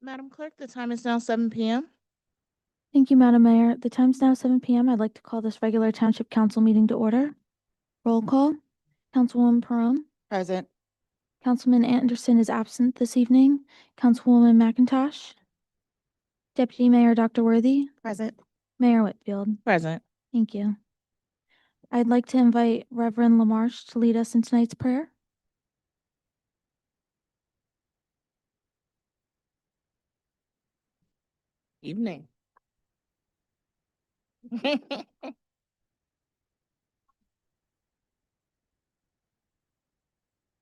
Madam Clerk, the time is now 7 p.m. Thank you, Madam Mayor. The time's now 7 p.m. I'd like to call this regular Township Council meeting to order. Roll call. Councilwoman Perone. Present. Councilman Anderson is absent this evening. Councilwoman McIntosh. Deputy Mayor Dr. Worthy. Present. Mayor Whitfield. Present. Thank you. I'd like to invite Reverend LaMarche to lead us in tonight's prayer. Evening.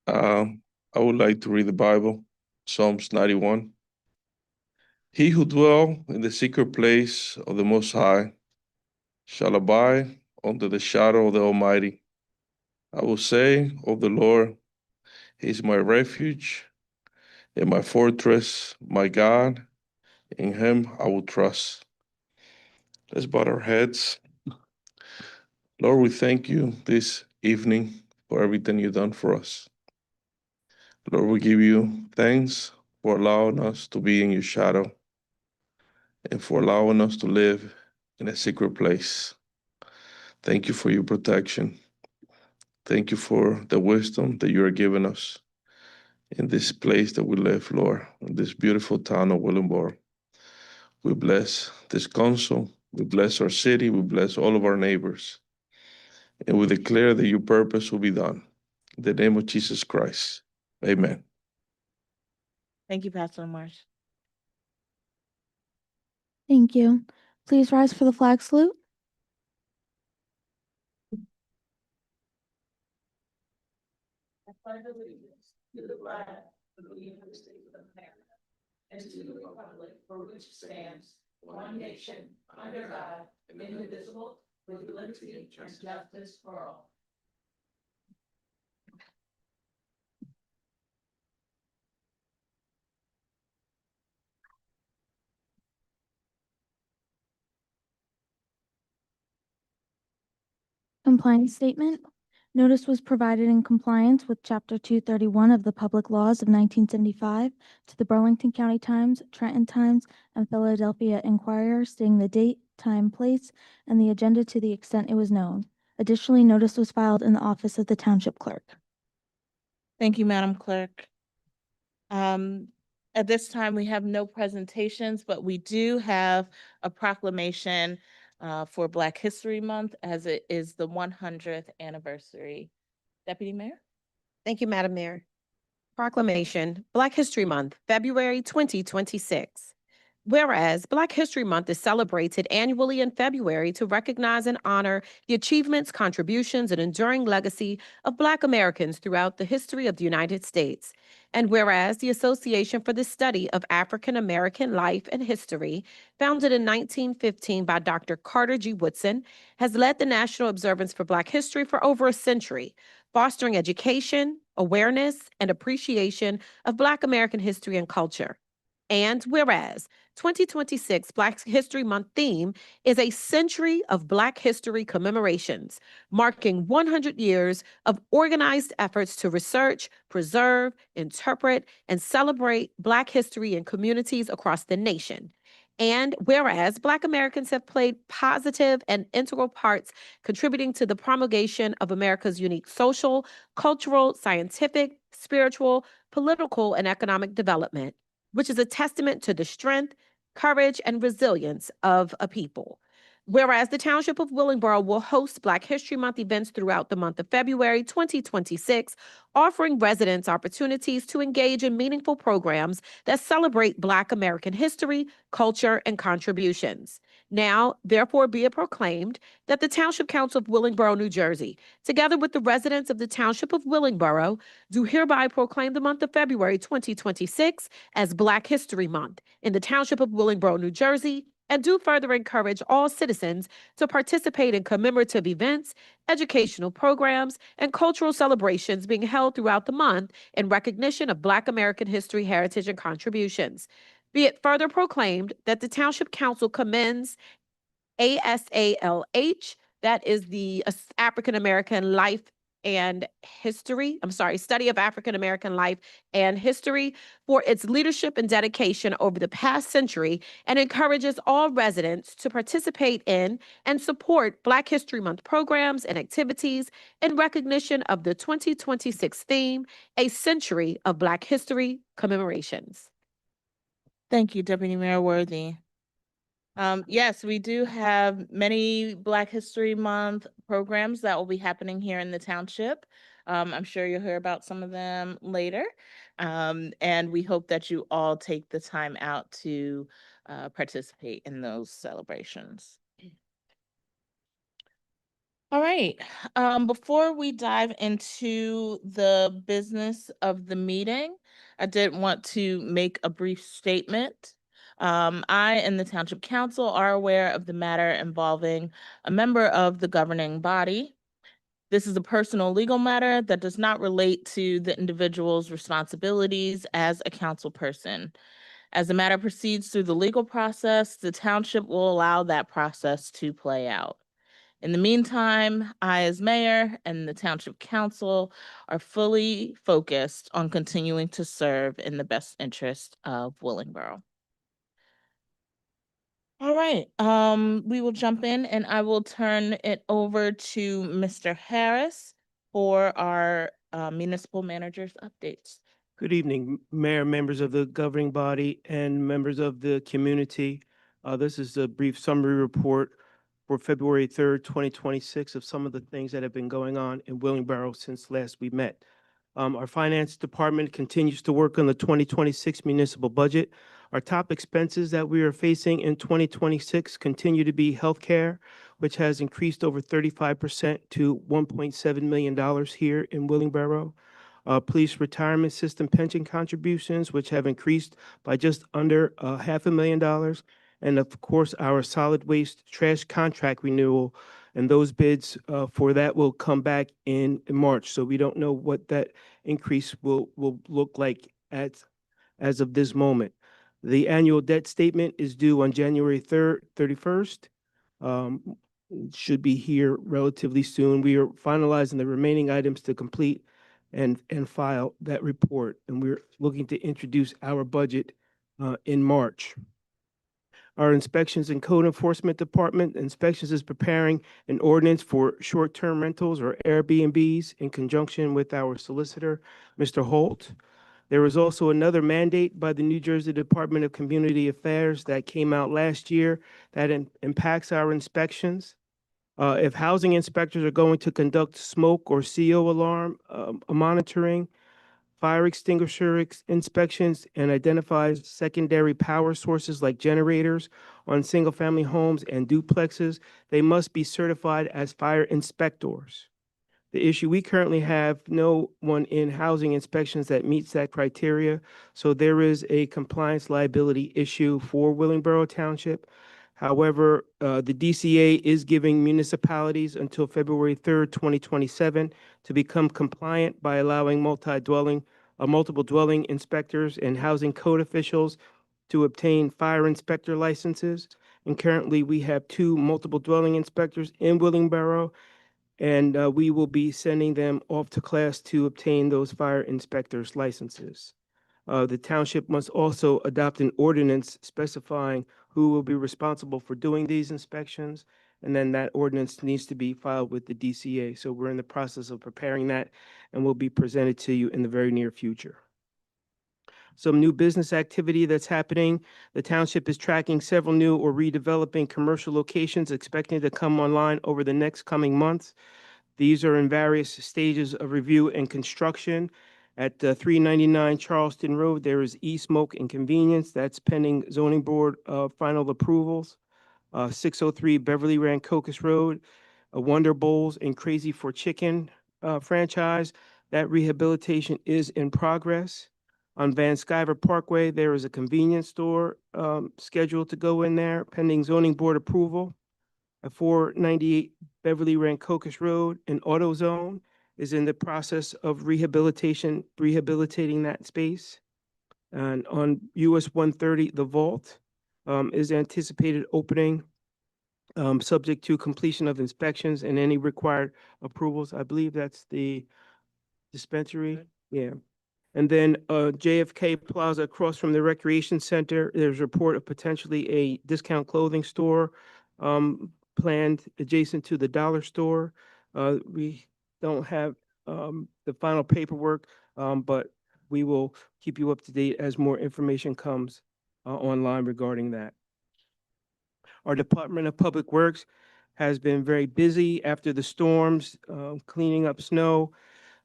I would like to read the Bible, Psalms 91. He who dwell in the secret place of the Most High shall abide under the shadow of the Almighty. I will say of the Lord, He is my refuge and my fortress, my God. In Him I will trust. Let's bow our heads. Lord, we thank you this evening for everything you've done for us. Lord, we give you thanks for allowing us to be in your shadow and for allowing us to live in a secret place. Thank you for your protection. Thank you for the wisdom that you are giving us in this place that we live, Lord, in this beautiful town of Willingboro. We bless this council. We bless our city. We bless all of our neighbors. And we declare that your purpose will be done. In the name of Jesus Christ. Amen. Thank you, Pastor LaMarche. Thank you. Please rise for the flag salute. I pledge allegiance to the flag of the United States of America and to the republic for which it stands, one nation, under God, indivisible, with liberty and justice for all. Compliance statement. Notice was provided in compliance with Chapter 231 of the Public Laws of 1975 to the Burlington County Times, Trenton Times, and Philadelphia Inquirer, stating the date, time, place, and the agenda to the extent it was known. Additionally, notice was filed in the office of the Township Clerk. Thank you, Madam Clerk. At this time, we have no presentations, but we do have a proclamation for Black History Month, as it is the 100th anniversary. Deputy Mayor? Thank you, Madam Mayor. Proclamation, Black History Month, February 2026. Whereas Black History Month is celebrated annually in February to recognize and honor the achievements, contributions, and enduring legacy of Black Americans throughout the history of the United States. And whereas the Association for the Study of African American Life and History, founded in 1915 by Dr. Carter G. Woodson, has led the National Observance for Black History for over a century, fostering education, awareness, and appreciation of Black American history and culture. And whereas 2026 Black History Month theme is a century of Black history commemorations, marking 100 years of organized efforts to research, preserve, interpret, and celebrate Black history in communities across the nation. And whereas Black Americans have played positive and integral parts contributing to the promulgation of America's unique social, cultural, scientific, spiritual, political, and economic development, which is a testament to the strength, courage, and resilience of a people. Whereas the Township of Willingboro will host Black History Month events throughout the month of February 2026, offering residents opportunities to engage in meaningful programs that celebrate Black American history, culture, and contributions. Now, therefore, be it proclaimed that the Township Council of Willingboro, New Jersey, together with the residents of the Township of Willingboro, do hereby proclaim the month of February 2026 as Black History Month in the Township of Willingboro, New Jersey, and do further encourage all citizens to participate in commemorative events, educational programs, and cultural celebrations being held throughout the month in recognition of Black American history, heritage, and contributions. Be it further proclaimed that the Township Council commends ASALH, that is the African American Life and History, Study of African American Life and History for its leadership and dedication over the past century, and encourages all residents to participate in and support Black History Month programs and activities in recognition of the 2026 theme, A Century of Black History Commemorations. Thank you, Deputy Mayor Worthy. Yes, we do have many Black History Month programs that will be happening here in the township. I'm sure you'll hear about some of them later. And we hope that you all take the time out to participate in those celebrations. All right, before we dive into the business of the meeting, I did want to make a brief statement. I and the Township Council are aware of the matter involving a member of the governing body. This is a personal legal matter that does not relate to the individual's responsibilities as a council person. As the matter proceeds through the legal process, the township will allow that process to play out. In the meantime, I, as mayor, and the Township Council are fully focused on continuing to serve in the best interest of Willingboro. All right, we will jump in and I will turn it over to Mr. Harris for our municipal managers updates. Good evening, Mayor, members of the governing body, and members of the community. This is a brief summary report for February 3rd, 2026 of some of the things that have been going on in Willingboro since last we met. Our finance department continues to work on the 2026 municipal budget. Our top expenses that we are facing in 2026 continue to be healthcare, which has increased over 35% to $1.7 million here in Willingboro. Police retirement system pension contributions, which have increased by just under $500,000. And of course, our solid waste trash contract renewal, and those bids for that will come back in March. So we don't know what that increase will look like as of this moment. The annual debt statement is due on January 31st. It should be here relatively soon. We are finalizing the remaining items to complete and file that report. And we're looking to introduce our budget in March. Our inspections and code enforcement department inspections is preparing an ordinance for short-term rentals or Airbnbs in conjunction with our solicitor, Mr. Holt. There was also another mandate by the New Jersey Department of Community Affairs that came out last year that impacts our inspections. If housing inspectors are going to conduct smoke or CO alarm monitoring, fire extinguisher inspections, and identifies secondary power sources like generators on single-family homes and duplexes, they must be certified as fire inspectors. The issue, we currently have no one in housing inspections that meets that criteria, so there is a compliance liability issue for Willingboro Township. However, the DCA is giving municipalities until February 3rd, 2027 to become compliant by allowing multiple dwelling inspectors and housing code officials to obtain fire inspector licenses. And currently, we have 2 multiple dwelling inspectors in Willingboro, and we will be sending them off to class to obtain those fire inspectors licenses. The township must also adopt an ordinance specifying who will be responsible for doing these inspections, and then that ordinance needs to be filed with the DCA. So we're in the process of preparing that, and will be presented to you in the very near future. Some new business activity that's happening. The township is tracking several new or redeveloping commercial locations expecting to come online over the next coming months. These are in various stages of review and construction. At 399 Charleston Road, there is E-Smoke and Convenience. That's pending zoning board final approvals. 603 Beverly Rancocas Road, Wonder Bowls and Crazy for Chicken franchise. That rehabilitation is in progress. On Van Sciver Parkway, there is a convenience store scheduled to go in there pending zoning board approval. At 498 Beverly Rancocas Road, an AutoZone is in the process of rehabilitating that space. And on US 130, the Vault is anticipated opening subject to completion of inspections and any required approvals. I believe that's the dispensary. Yeah. And then JFK Plaza across from the Recreation Center, there's a report of potentially a discount clothing store planned adjacent to the dollar store. We don't have the final paperwork, but we will keep you up to date as more information comes online regarding that. Our Department of Public Works has been very busy after the storms, cleaning up snow.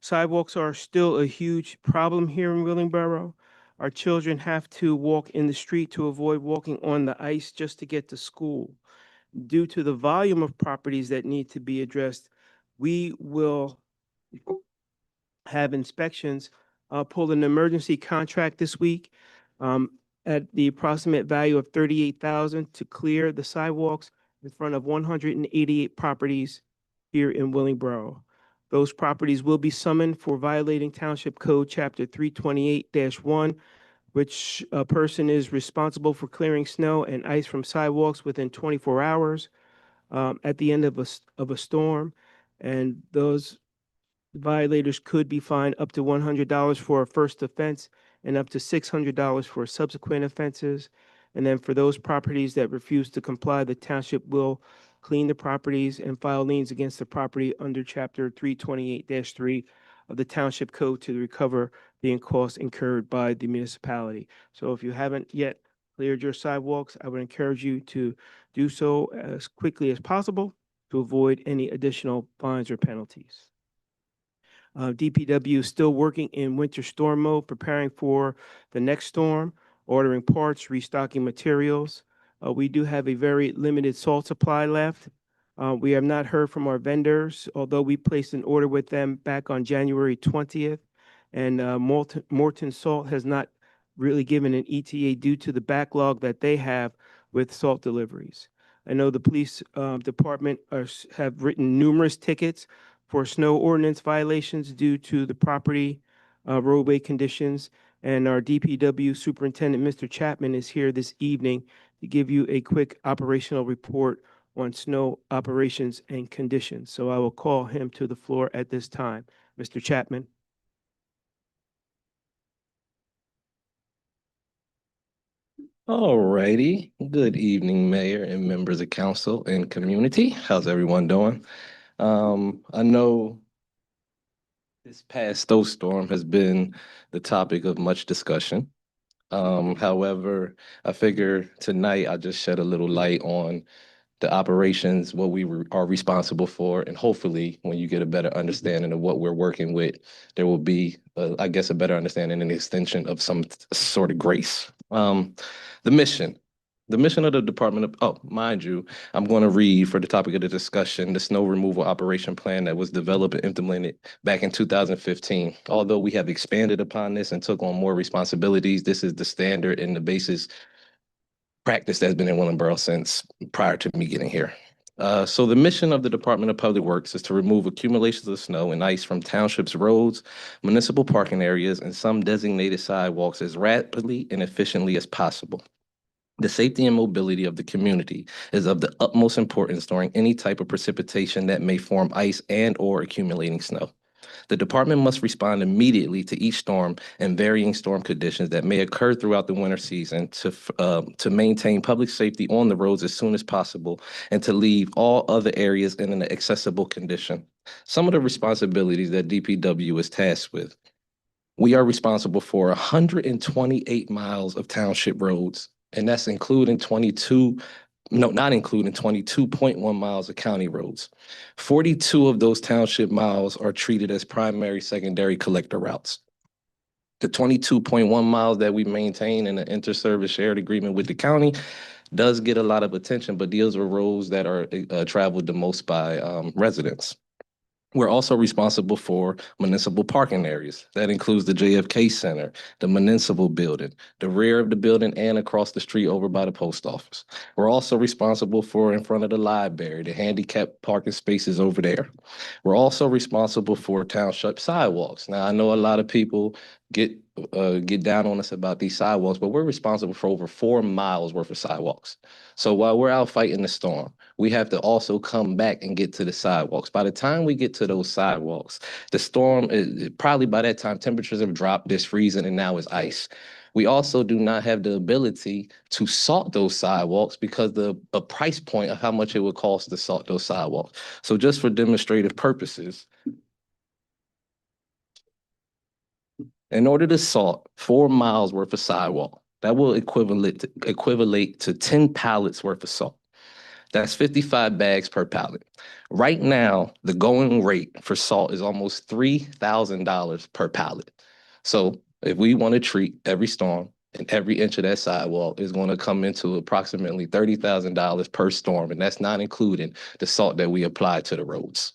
Sidewalks are still a huge problem here in Willingboro. Our children have to walk in the street to avoid walking on the ice just to get to school. Due to the volume of properties that need to be addressed, we will have inspections, pull an emergency contract this week at the approximate value of $38,000 to clear the sidewalks in front of 188 properties here in Willingboro. Those properties will be summoned for violating Township Code Chapter 328-1, which a person is responsible for clearing snow and ice from sidewalks within 24 hours at the end of a storm. And those violators could be fined up to $100 for a first offense and up to $600 for subsequent offenses. And then for those properties that refuse to comply, the township will clean the properties and file liens against the property under Chapter 328-3 of the Township Code to recover the costs incurred by the municipality. So if you haven't yet cleared your sidewalks, I would encourage you to do so as quickly as possible to avoid any additional fines or penalties. DPW is still working in winter storm mode, preparing for the next storm, ordering parts, restocking materials. We do have a very limited salt supply left. We have not heard from our vendors, although we placed an order with them back on January 20th. And Morton Salt has not really given an ETA due to the backlog that they have with salt deliveries. I know the police department have written numerous tickets for snow ordinance violations due to the property roadway conditions. And our DPW Superintendent, Mr. Chapman, is here this evening to give you a quick operational report on snow operations and conditions. So I will call him to the floor at this time. Mr. Chapman. All righty. Good evening, Mayor and members of council and community. How's everyone doing? I know this past snowstorm has been the topic of much discussion. However, I figure tonight I'll just shed a little light on the operations, what we are responsible for, and hopefully when you get a better understanding of what we're working with, there will be, I guess, a better understanding and extension of some sort of grace. The mission of the Department of, mind you, I'm going to read for the topic of the discussion, the snow removal operation plan that was developed and implemented back in 2015. Although we have expanded upon this and took on more responsibilities, this is the standard and the basis practice that's been in Willingboro since prior to me getting here. So the mission of the Department of Public Works is to remove accumulations of snow and ice from townships' roads, municipal parking areas, and some designated sidewalks as rapidly and efficiently as possible. The safety and mobility of the community is of the utmost importance during any type of precipitation that may form ice and/or accumulating snow. The department must respond immediately to each storm and varying storm conditions that may occur throughout the winter season to maintain public safety on the roads as soon as possible and to leave all other areas in an accessible condition. Some of the responsibilities that DPW is tasked with. We are responsible for 128 miles of township roads, and that's including 22.1 miles of county roads. 42 of those township miles are treated as primary, secondary collector routes. The 22.1 miles that we maintain in an inter-service shared agreement with the county does get a lot of attention, but these are roads that are traveled the most by residents. We're also responsible for municipal parking areas. That includes the JFK Center, the municipal building, the rear of the building, and across the street over by the post office. We're also responsible for in front of the library, the handicapped parking spaces over there. We're also responsible for township sidewalks. Now, I know a lot of people get get down on us about these sidewalks, but we're responsible for over 4 miles worth of sidewalks. So while we're out fighting the storm, we have to also come back and get to the sidewalks. By the time we get to those sidewalks, the storm is probably by that time temperatures have dropped, there's freezing, and now it's ice. We also do not have the ability to salt those sidewalks because a price point of how much it would cost to salt those sidewalks. So just for demonstrative purposes, in order to salt 4 miles worth of sidewalk, that will equivalent to 10 pallets worth of salt. That's 55 bags per pallet. Right now, the going rate for salt is almost $3,000 per pallet. So if we want to treat every storm and every inch of that sidewalk is going to come into approximately $30,000 per storm, and that's not including the salt that we apply to the roads.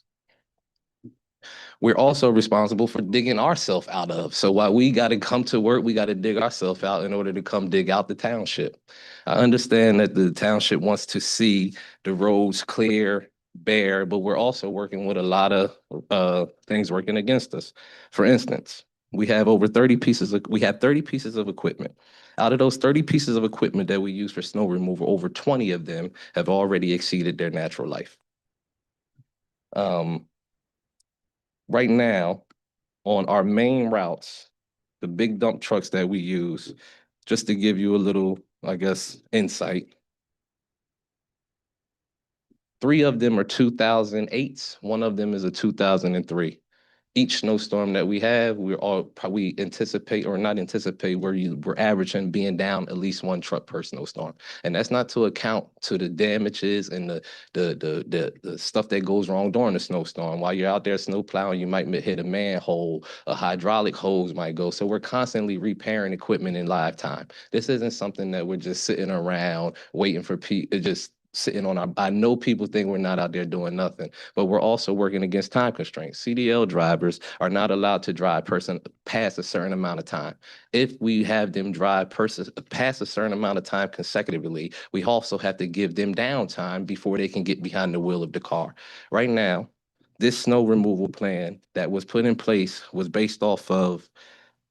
We're also responsible for digging ourselves out of. So while we got to come to work, we got to dig ourselves out in order to come dig out the township. I understand that the township wants to see the roads clear, bare, but we're also working with a lot of things working against us. For instance, we have 30 pieces of equipment. Out of those 30 pieces of equipment that we use for snow removal, over 20 of them have already exceeded their natural life. Right now, on our main routes, the big dump trucks that we use, just to give you a little, I guess, insight. 3 of them are 2008s, 1 of them is a 2003. Each snowstorm that we have, we anticipate or not anticipate, we're averaging being down at least 1 truck per snowstorm. And that's not to account to the damages and the stuff that goes wrong during the snowstorm. While you're out there snow plowing, you might hit a manhole, a hydraulic hose might go. So we're constantly repairing equipment in live time. This isn't something that we're just sitting around waiting for people, just sitting on our, I know people think we're not out there doing nothing, but we're also working against time constraints. CDL drivers are not allowed to drive past a certain amount of time. If we have them drive past a certain amount of time consecutively, we also have to give them downtime before they can get behind the wheel of the car. Right now, this snow removal plan that was put in place was based off of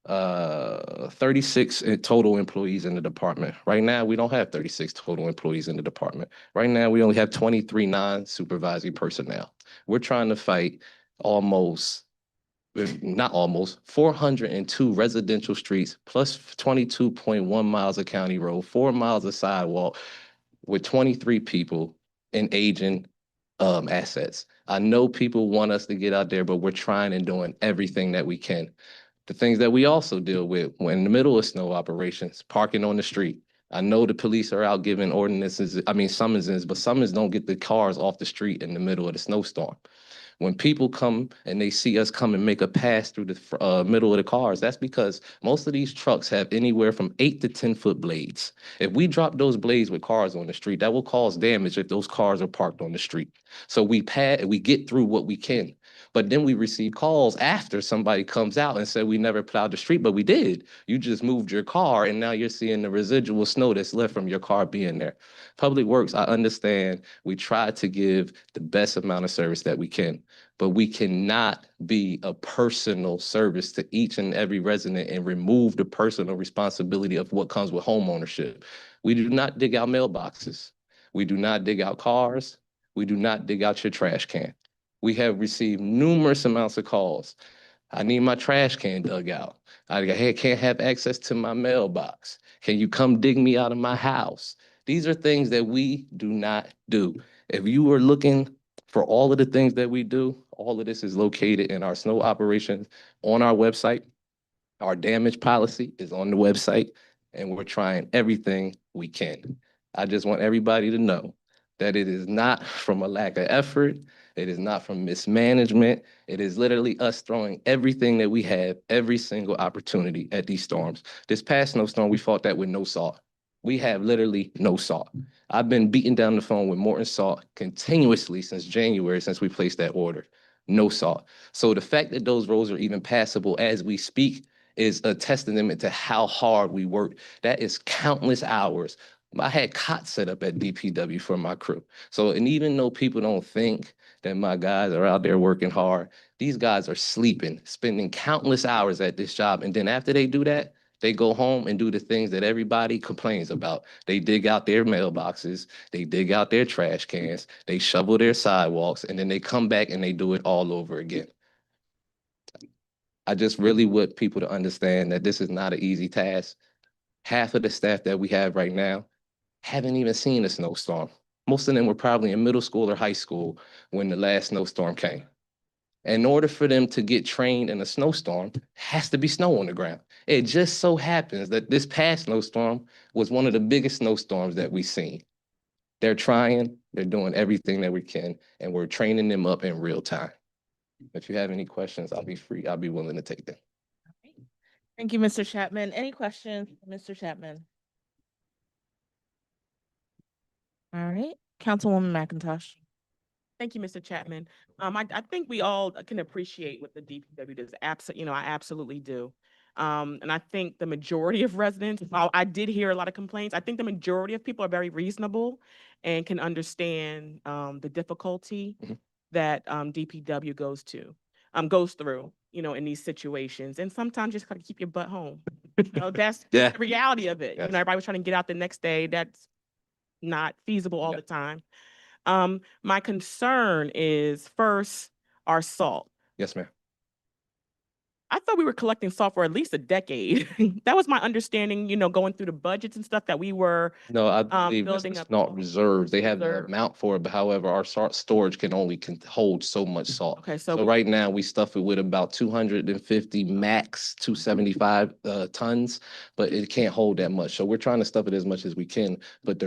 36 total employees in the department. Right now, we don't have 36 total employees in the department. Right now, we only have 23 non-supervisory personnel. We're trying to fight not almost, 402 residential streets plus 22.1 miles of county road, 4 miles of sidewalk with 23 people and aging assets. I know people want us to get out there, but we're trying and doing everything that we can. The things that we also deal with when in the middle of snow operations, parking on the street. I know the police are out giving summonses, but summons don't get the cars off the street in the middle of the snowstorm. When people come and they see us come and make a pass through the middle of the cars, that's because most of these trucks have anywhere from 8 to 10-foot blades. If we drop those blades with cars on the street, that will cause damage if those cars are parked on the street. So we get through what we can. But then we receive calls after somebody comes out and said, we never plowed the street, but we did. You just moved your car and now you're seeing the residual snow that's left from your car being there. Public Works, I understand, we try to give the best amount of service that we can, but we cannot be a personal service to each and every resident and remove the personal responsibility of what comes with homeownership. We do not dig out mailboxes. We do not dig out cars. We do not dig out your trash can. We have received numerous amounts of calls. I need my trash can dug out. I can't have access to my mailbox. Can you come dig me out of my house? These are things that we do not do. If you are looking for all of the things that we do, all of this is located in our snow operations on our website. Our damage policy is on the website, and we're trying everything we can. I just want everybody to know that it is not from a lack of effort. It is not from mismanagement. It is literally us throwing everything that we have, every single opportunity at these storms. This past snowstorm, we fought that with no salt. We have literally no salt. I've been beating down the phone with Morton Salt continuously since January, since we placed that order. No salt. So the fact that those roads are even passable as we speak is a testament to how hard we work. That is countless hours I had cots set up at DPW for my crew. So, and even though people don't think that my guys are out there working hard, these guys are sleeping, spending countless hours at this job. And then after they do that, they go home and do the things that everybody complains about. They dig out their mailboxes, they dig out their trash cans, they shovel their sidewalks, and then they come back and they do it all over again. I just really want people to understand that this is not an easy task. Half of the staff that we have right now haven't even seen a snowstorm. Most of them were probably in middle school or high school when the last snowstorm came. In order for them to get trained in a snowstorm, has to be snow on the ground. It just so happens that this past snowstorm was one of the biggest snowstorms that we've seen. They're trying, they're doing everything that we can, and we're training them up in real time. If you have any questions, I'll be willing to take them. Thank you, Mr. Chapman. Any questions, Mr. Chapman? All right, Councilwoman McIntosh. Thank you, Mr. Chapman. I think we all can appreciate what the DPW does. I absolutely do. And I think the majority of residents, while I did hear a lot of complaints, I think the majority of people are very reasonable and can understand the difficulty Mhm. that DPW goes through, in these situations. And sometimes you just gotta keep your butt home. That's Yeah. the reality of it. Yes. Everybody was trying to get out the next day. That's not feasible all Yeah. the time. My concern is first our salt. Yes, ma'am. I thought we were collecting salt for at least a decade. That was my understanding, going through the budgets and stuff that we were. No, I believe building it's up not salt. reserves. They have the Reserve. amount for it, but however, our storage can only hold so much salt. Okay, So so right now, we stuff it with about 250 max, 275 tons, but it can't hold that much. So we're trying to stuff it as much as we can. But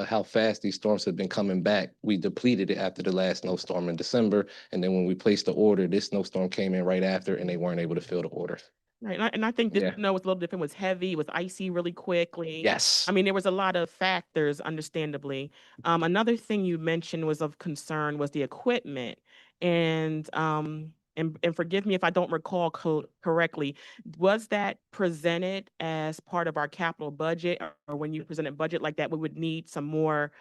how fast these storms have been coming back, we depleted it after the last snowstorm in December. And then when we placed the order, this snowstorm came in right after and they weren't able to fill the order. right, and I think this Yeah. snow was a little different. It was heavy, it was icy really quickly. Yes. I mean, there was a lot of factors, understandably. Another thing you mentioned was of concern was the equipment. And forgive me if I don't recall correctly, was that presented as part of our capital budget, or when you presented budget like that, we would need some more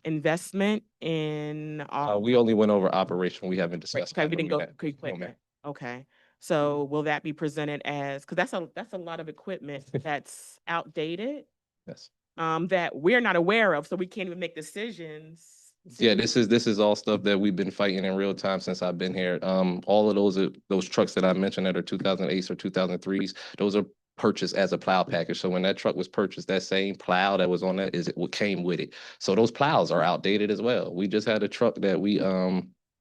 investment in our. We only went over operation. We haven't discussed. Okay, we didn't go capital yet. No, ma'am. equipment. Okay. So will that be presented as, because that's a lot of equipment that's outdated, Yes. that we're not aware of, so we can't even make decisions. Yeah, this is all stuff that we've been fighting in real time since I've been here. All of those trucks that I mentioned that are 2008s or 2003s, those are purchased as a plow package. So when that truck was purchased, that same plow that was on that what came with it. So those plows are outdated as well. We just had a truck that we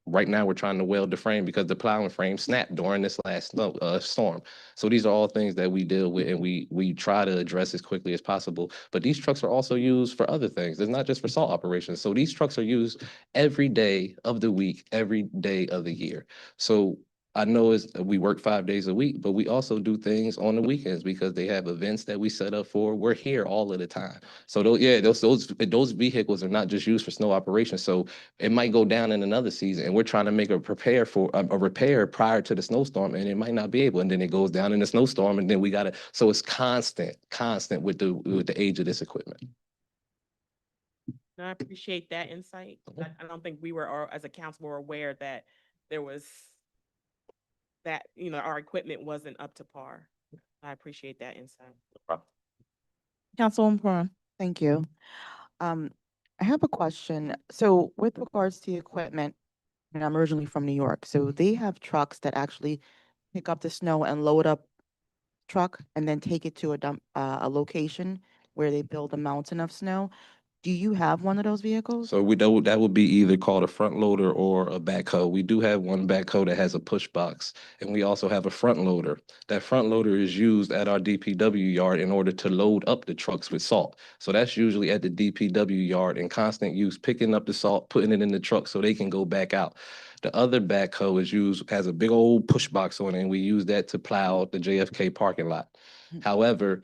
right now we're trying to weld the frame because the plowing frame snapped during this last storm. So these are all things that we deal with and we try to address as quickly as possible. But these trucks are also used for other things. It's not just for salt operations. So these trucks are used every day of the week, every day of the year. So I know we work 5 days a week, but we also do things on the weekends because they have events that we set up for. We're here all of the time. So those vehicles are not just used for snow operations. So it might go down in another season and we're trying to make a repair prior to the snowstorm and it might not be able. And then it goes down in the snowstorm and then so it's constant with the age of this equipment. I appreciate that insight. I don't think we were, or as a council, were aware that there was that, our equipment wasn't up to par. I appreciate that insight. Councilwoman Perrin. Thank you. I have a question. So with regards to the equipment, and I'm originally from New York, so they have trucks that actually pick up the snow and load up truck and then take it to a location where they build a mountain of snow. Do you have one of those vehicles? So that would be either called a front loader or a backhoe. We do have one backhoe that has a push box, and we also have a front loader. That front loader is used at our DPW yard in order to load up the trucks with salt. So that's usually at the DPW yard in constant use, picking up the salt, putting it in the truck so they can go back out. The other backhoe has a big old push box on it, and we use that to plow the JFK parking lot. However,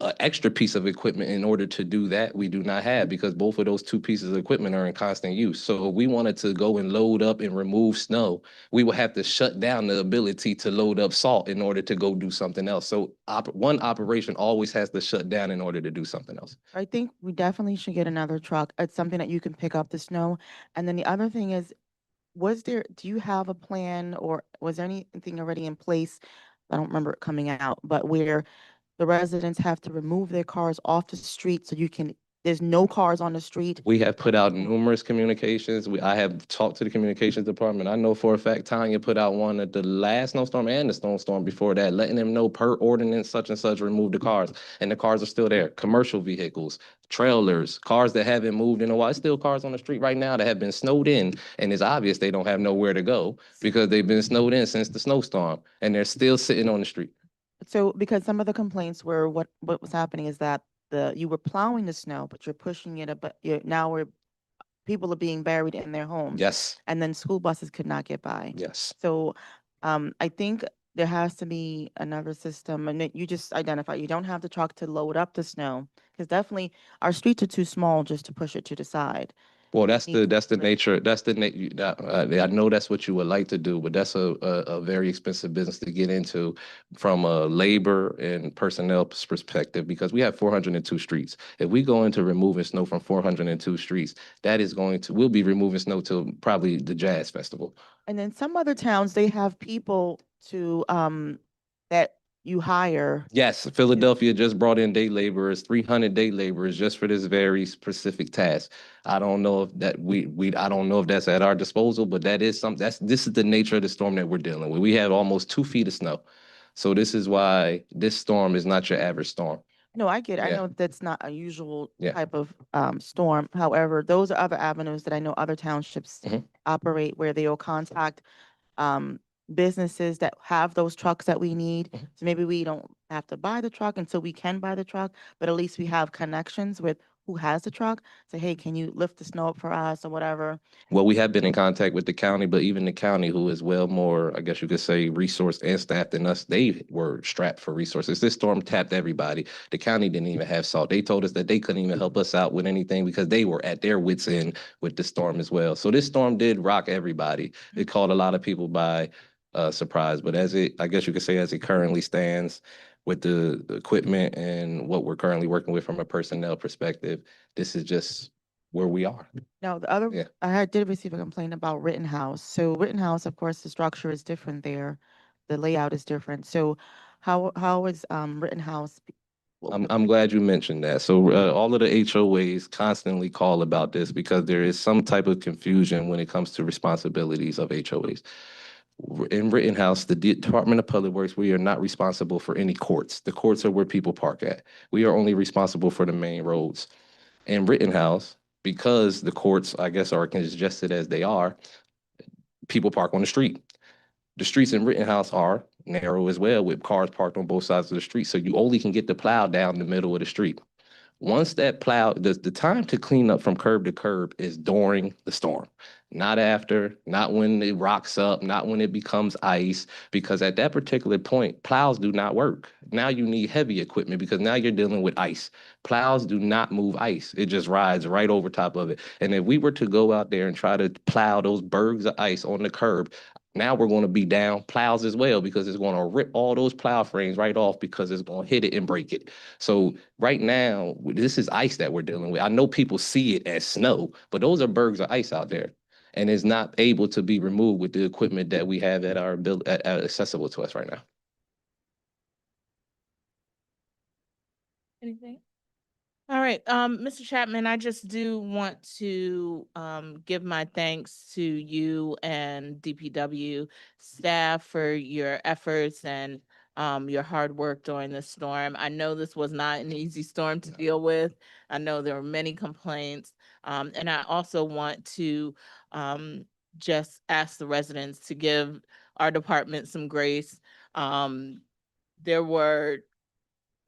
an extra piece of equipment in order to do that, we do not have, because both of those two pieces of equipment are in constant use. So if we wanted to go and load up and remove snow, we would have to shut down the ability to load up salt in order to go do something else. So one operation always has to shut down in order to do something else. I think we definitely should get another truck. It's something that you can pick up the snow. And then the other thing is, do you have a plan, or was there anything already in place? I don't remember it coming out, but where the residents have to remove their cars off the street so there's no cars on the street? We have put out numerous communications. I have talked to the communications department. I know for a fact Tanya put out one at the last snowstorm and the snowstorm before that, letting them know per ordinance such and such, remove the cars. And the cars are still there. Commercial vehicles, trailers, cars that haven't moved in a while. Still cars on the street right now that have been snowed in. And it's obvious they don't have nowhere to go because they've been snowed in since the snowstorm and they're still sitting on the street. So, because some of the complaints were what was happening is that you were plowing the snow, but you're pushing it, but people are being buried in their homes. Yes, And then school buses could not get by. yes. So, I think there has to be another system, and that you just identify, you don't have the truck to load up the snow, because definitely our streets are too small just to push it to the side. Well, that's Need the to- nature, I know that's what you would like to do, but that's a very expensive business to get into from a labor and personnel perspective, because we have 402 streets. If we go into removing snow from 402 streets, we'll be removing snow till probably the Jazz Festival. And then some other towns, they have people that you hire. Yes, Philadelphia just brought in day laborers, 300 day laborers just for this very specific task. I don't know if that I don't know if that's at our disposal, but that is this is the nature of the storm that we're dealing with. We have almost 2 feet of snow. So this is why this storm is not your average storm. No, I get it. I Yeah. know that's not a usual Yeah. type of storm. However, those are other avenues that I know other townships Mhm. operate, where they will contact businesses that have those trucks that we need. Mhm. So maybe we don't have to buy the truck until we can buy the truck, but at least we have connections with who has the truck. Say, hey, can you lift the snow up for us or whatever? Well, we have been in contact with the county, but even the county, who is well more, I guess you could say, resourced and staffed than us, they were strapped for resources. This storm tapped everybody. The county didn't even have salt. They told us that they couldn't even help us out with anything because they were at their wits' end with the storm as well. So this storm did rock everybody. It caught a lot of people by surprise, but I guess you could say, as it currently stands with the equipment and what we're currently working with from a personnel perspective, this is just where we are. Now, the other, Yeah. I did receive a complaint about Rittenhouse. So Rittenhouse, of course, the structure is different there. The layout is different. So how is Rittenhouse? I'm glad you mentioned that. So all of the HOAs constantly call about this because there is some type of confusion when it comes to responsibilities of HOAs. In Rittenhouse, the Department of Public Works, we are not responsible for any courts. The courts are where people park at. We are only responsible for the main roads. In Rittenhouse, because the courts, I guess, are congested as they are, people park on the street. The streets in Rittenhouse are narrow as well, with cars parked on both sides of the street. So you only can get the plow down the middle of the street. Once that plow, the time to clean up from curb to curb is during the storm, not after, not when it rocks up, not when it becomes ice, because at that particular point, plows do not work. Now you need heavy equipment because now you're dealing with ice. Plows do not move ice. It just rides right over top of it. And if we were to go out there and try to plow those bergs of ice on the curb, now we're going to be down plows as well, because it's going to rip all those plow frames right off because it's going to hit it and break it. So right now, this is ice that we're dealing with. I know people see it as snow, but those are bergs of ice out there, and it's not able to be removed with the equipment that we have at our accessible to us right now. Anything? All right, Mr. Chapman, I just do want to give my thanks to you and DPW staff for your efforts and your hard work during this storm. I know this was not an easy storm to deal with. I know there were many complaints. And I also want to just ask the residents to give our department some grace. There were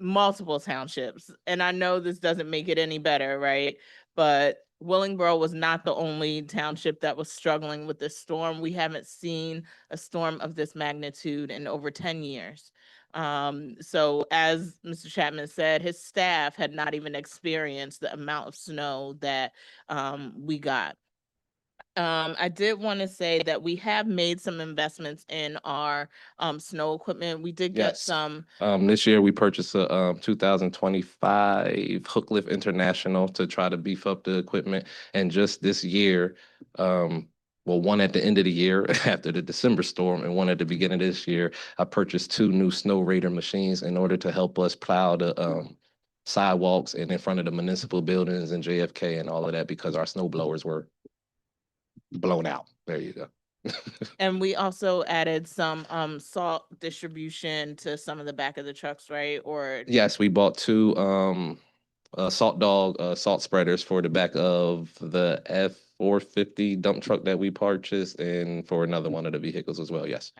multiple townships, and I know this doesn't make it any better, right? But Willingboro was not the only township that was struggling with this storm. We haven't seen a storm of this magnitude in over 10 years. So as Mr. Chapman said, his staff had not even experienced the amount of snow that we got. I did want to say that we have made some investments in our snow equipment. We did get Yes. some. This year we purchased a 2025 Hook Lift International to try to beef up the equipment. And just this year, one at the end of the year after the December storm and one at the beginning of this year, I purchased 2 new Snow Raider machines in order to help us plow the sidewalks and in front of the municipal buildings and JFK and all of that because our snow blowers were blown out. There you go. And we also added some salt distribution to some of the back of the trucks, right? Or Yes, we bought 2 Salt Dog salt spreaders for the back of the F-450 dump truck that we purchased and for another one of the vehicles as well. Yes.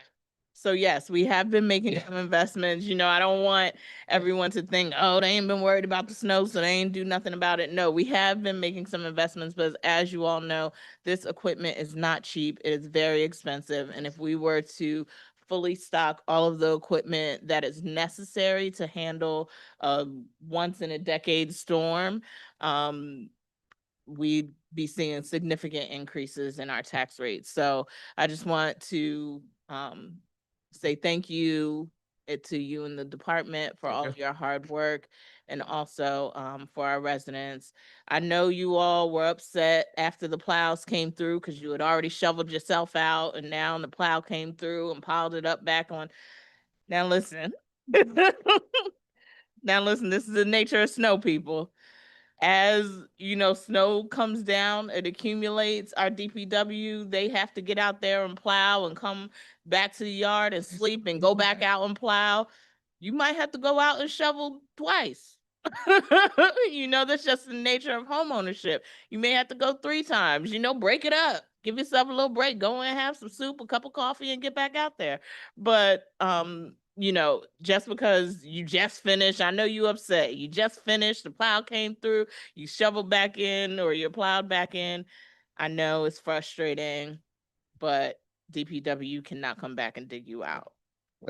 so yes, we have been making Yeah. some investments. You know, I don't want everyone to think, oh, they ain't been worried about the snow, so they ain't do nothing about it. No, we have been making some investments, but as you all know, this equipment is not cheap. It is very expensive. And if we were to fully stock all of the equipment that is necessary to handle a once in a decade storm, we'd be seeing significant increases in our tax rates. So I just want to say thank you to you and the department for all of your hard work and also for our residents. I know you all were upset after the plows came through because you had already shoveled yourself out and now the plow came through and piled it up back on. Now listen. Now listen, this is the nature of snow, people. As you know, snow comes down, it accumulates. Our DPW, they have to get out there and plow and come back to the yard and sleep and go back out and plow. You might have to go out and shovel twice. You know, that's just the nature of home ownership. You may have to go 3 times, you know, break it up. Give yourself a little break. Go and have some soup, a cup of coffee, and get back out there. But you know, just because you just finished, I know you upset. You just finished, the plow came through, you shoveled back in or you're plowed back in. I know it's frustrating, but DPW cannot come back and dig you out.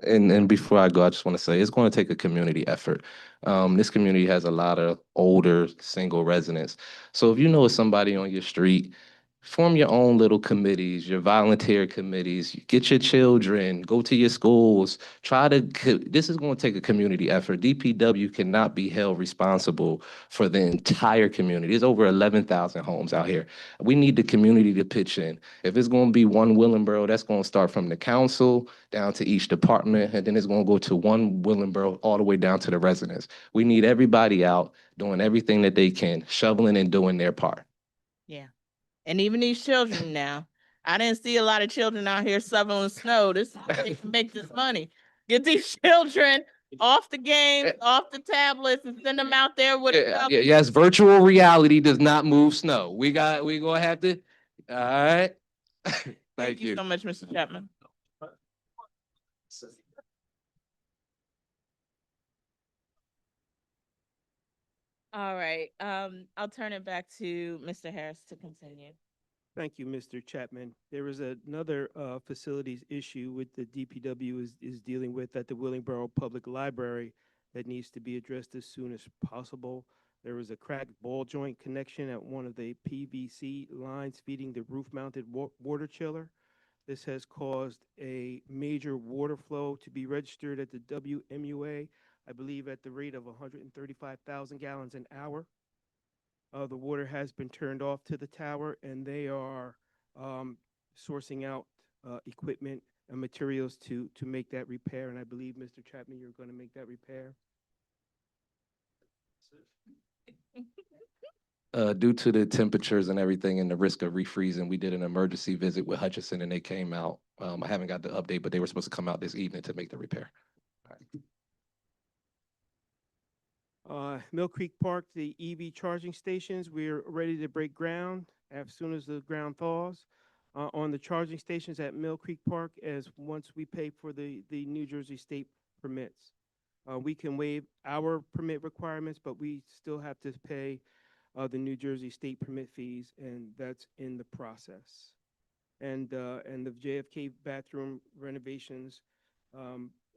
And before I go, I just want to say it's going to take a community effort. This community has a lot of older single residents. So if you know somebody on your street, form your own little committees, your volunteer committees, get your children, go to your schools, this is going to take a community effort. DPW cannot be held responsible for the entire community. There's over 11,000 homes out here. We need the community to pitch in. If it's going to be one Willingboro, that's going to start from the council down to each department, and then it's going to go to one Willingboro all the way down to the residents. We need everybody out doing everything that they can, shoveling and doing their part. Yeah. And even these children now. I didn't see a lot of children out here shoveling snow. This is how they can make this money. Get these children off the games, off the tablets, and send them out there with Yes, virtual reality does not move snow. We gonna have to. All right. Thank you. so much, Mr. Chapman. All right. I'll turn it back to Mr. Harris to continue. Thank you, Mr. Chapman. There is another facilities issue with the DPW is dealing with at the Willingboro Public Library that needs to be addressed as soon as possible. There was a cracked ball joint connection at one of the PVC lines feeding the roof-mounted water chiller. This has caused a major water flow to be registered at the WMUA, I believe at the rate of 135,000 gallons an hour. The water has been turned off to the tower, and they are sourcing out equipment and materials to make that repair. And I believe, Mr. Chapman, you're going to make that repair. Due to the temperatures and everything and the risk of refreezing, we did an emergency visit with Hutchinson and they came out. I haven't got the update, but they were supposed to come out this evening to make the repair. Mill Creek Park, the EV charging stations, we're ready to break ground as soon as the ground thaws. On the charging stations at Mill Creek Park, as once we pay for the New Jersey state permits. We can waive our permit requirements, but we still have to pay the New Jersey state permit fees, and that's in the process. And the JFK bathroom renovations,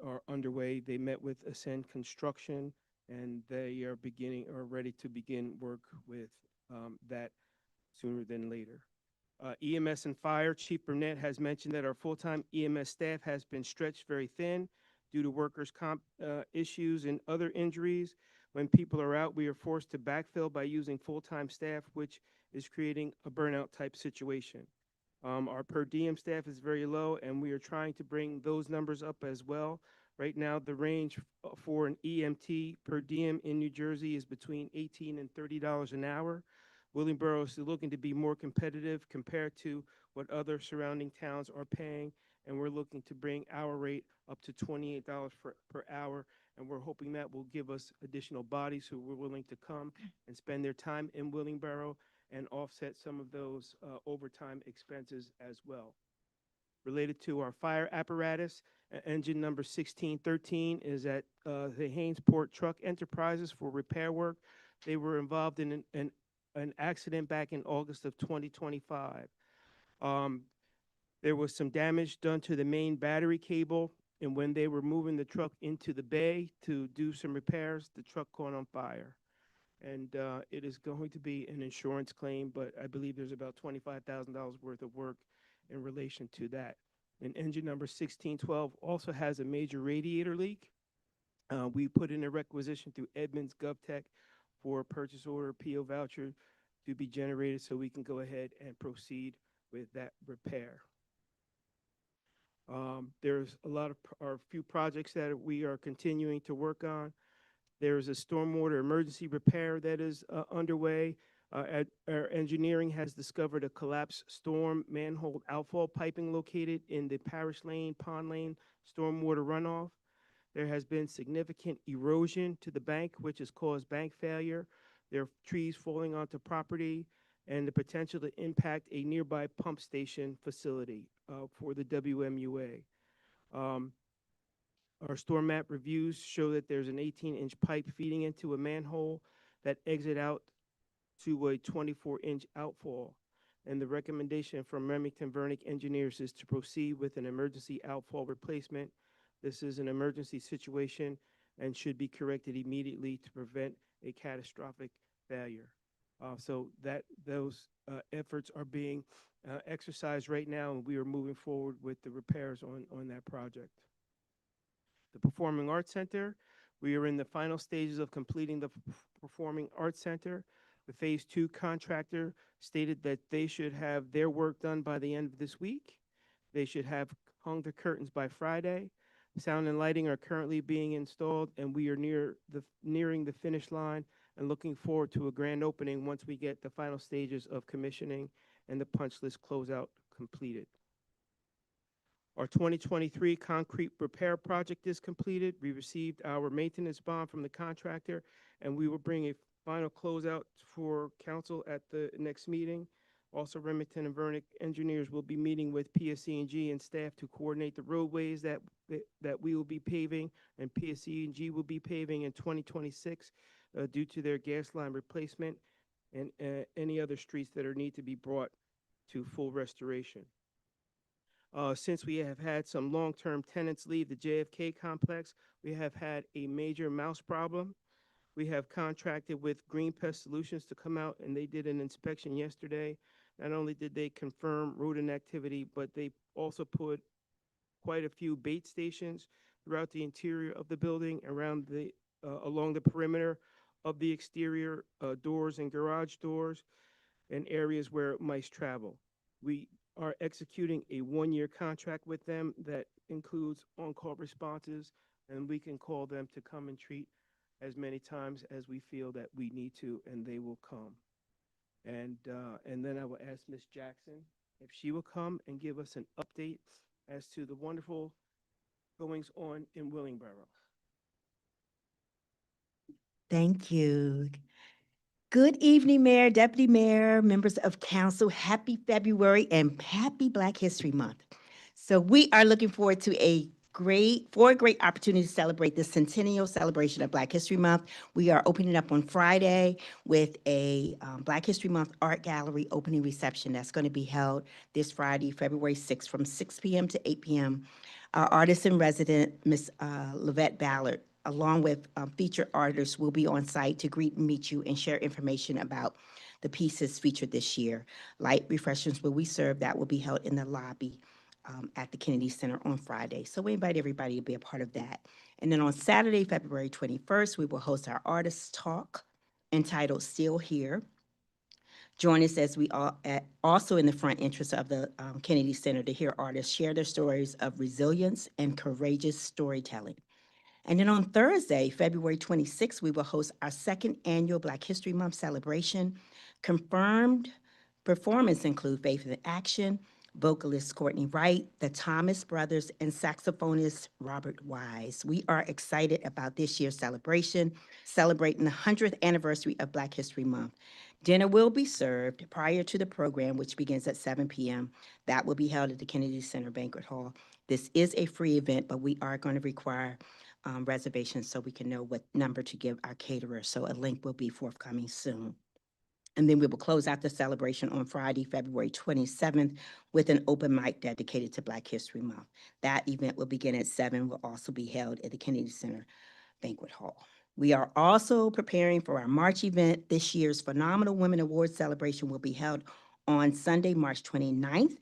are underway. They met with Ascend Construction, and they are ready to begin work with that sooner than later. EMS and Fire, Chief Burnett has mentioned that our full-time EMS staff has been stretched very thin due to workers' comp issues and other injuries. When people are out, we are forced to backfill by using full-time staff, which is creating a burnout type situation. Our per diem staff is very low, and we are trying to bring those numbers up as well. Right now, the range for an EMT per diem in New Jersey is between $18 and $30 an hour. Willingboro is looking to be more competitive compared to what other surrounding towns are paying, and we're looking to bring our rate up to $28 per hour, and we're hoping that will give us additional bodies who are willing to come and spend their time in Willingboro and offset some of those overtime expenses as well. Related to our fire apparatus, engine number 1613 is at the Hainesport Truck Enterprises for repair work. They were involved in an accident back in August of 2025. There was some damage done to the main battery cable, and when they were moving the truck into the bay to do some repairs, the truck caught on fire. And it is going to be an insurance claim, but I believe there's about $25,000 worth of work in relation to that. And engine number 1612 also has a major radiator leak. We put in a requisition through Edmunds GovTech for a purchase order PO voucher to be generated so we can go ahead and proceed with that repair. There's a few projects that we are continuing to work on. There's a stormwater emergency repair that is underway. Our engineering has discovered a collapsed storm manhole outfall piping located in the Parish Lane, Pond Lane stormwater runoff. There has been significant erosion to the bank, which has caused bank failure. There are trees falling onto property and the potential to impact a nearby pump station facility for the WMUA. Our storm map reviews show that there's an 18-inch pipe feeding into a manhole that exit out to a 24-inch outfall. And the recommendation from Remington Vernick engineers is to proceed with an emergency outfall replacement. This is an emergency situation and should be corrected immediately to prevent a catastrophic failure. So those efforts are being exercised right now, and we are moving forward with the repairs on that project. The Performing Arts Center, we are in the final stages of completing the Performing Arts Center. The Phase 2 contractor stated that they should have their work done by the end of this week. They should have hung the curtains by Friday. Sound and lighting are currently being installed, and we are nearing the finish line and looking forward to a grand opening once we get the final stages of commissioning and the punch list closeout completed. Our 2023 concrete repair project is completed. We received our maintenance bond from the contractor, and we will bring a final closeout for council at the next meeting. Also, Remington and Vernick engineers will be meeting with PSE&G and staff to coordinate the roadways that we will be paving, and PSE&G will be paving in 2026 due to their gas line replacement and any other streets that need to be brought to full restoration. Since we have had some long-term tenants leave the JFK complex, we have had a major mouse problem. We have contracted with Green Pest Solutions to come out, and they did an inspection yesterday. Not only did they confirm rodent activity, but they also put quite a few bait stations throughout the interior of the building, around along the perimeter of the exterior doors and garage doors, and areas where mice travel. We are executing a one-year contract with them that includes on-call responses, and we can call them to come and treat as many times as we feel that we need to, and they will come. And then I will ask Ms. Jackson if she will come and give us an update as to the wonderful goings on in Willingboro. Thank you. Good evening, Mayor, Deputy Mayor, members of council. Happy February and happy Black History Month. So we are looking forward to a four great opportunities to celebrate the centennial celebration of Black History Month. We are opening up on Friday with a Black History Month art gallery opening reception that's going to be held this Friday, February 6th, from 6 p.m. to 8 p.m. Our artist in resident, Miss Lavette Ballard, along with featured artists, will be on site to greet and meet you and share information about the pieces featured this year. Light refreshments will be served. That will be held in the lobby at the Kennedy Center on Friday. So we invite everybody to be a part of that. And then on Saturday, February 21st, we will host our artist talk entitled Still Here. Join us as we are also in the front entrance of the Kennedy Center to hear artists share their stories of resilience and courageous storytelling. And then on Thursday, February 26th, we will host our second annual Black History Month celebration. Confirmed performance include Faith in Action, vocalist Courtney Wright, the Thomas Brothers, and saxophonist Robert Wise. We are excited about this year's celebration, celebrating the 100th anniversary of Black History Month. Dinner will be served prior to the program, which begins at 7 p.m. That will be held at the Kennedy Center Banquet Hall. This is a free event, but we are going to require reservations so we can know what number to give our caterer. So a link will be forthcoming soon. And then we will close out the celebration on Friday, February 27th, with an open mic dedicated to Black History Month. That event will begin at 7, will also be held at the Kennedy Center Banquet Hall. We are also preparing for our March event. This year's Phenomenal Women Awards celebration will be held on Sunday, March 29th.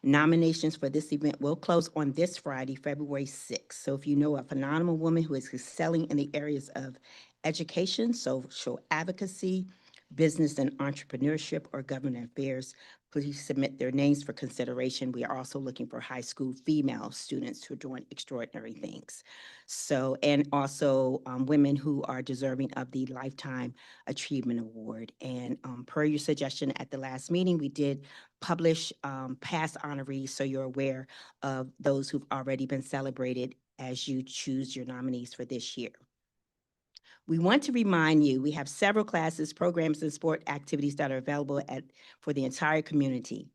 Nominations for this event will close on this Friday, February 6th. So if you know a phenomenal woman who is excelling in the areas of education, social advocacy, business and entrepreneurship, or government affairs, please submit their names for consideration. We are also looking for high school female students who are doing extraordinary things. So, and also women who are deserving of the Lifetime Achievement Award. And per your suggestion at the last meeting, we did publish past honorees so you're aware of those who've already been celebrated as you choose your nominees for this year. We want to remind you, we have several classes, programs, and sport activities that are available for the entire community.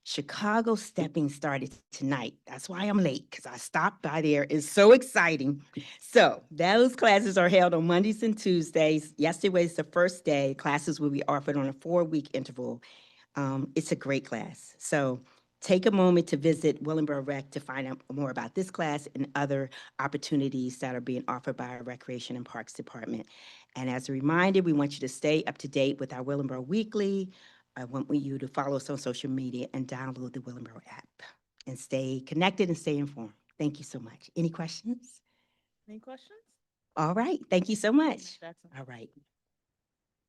Chicago Stepping started tonight. That's why I'm late, because I stopped by there. It's so exciting. So those classes are held on Mondays and Tuesdays. Yesterday was the first day. Classes will be offered on a 4-week interval. It's a great class. So take a moment to visit Willingboro Rec to find out more about this class and other opportunities that are being offered by our Recreation and Parks Department. And as a reminder, we want you to stay up to date with our Willingboro Weekly. I want you to follow us on social media and download the Willingboro app and stay connected and stay informed. Thank you so much. Any questions? Any questions? All right. Thank you so much. Ms. Jackson? All right.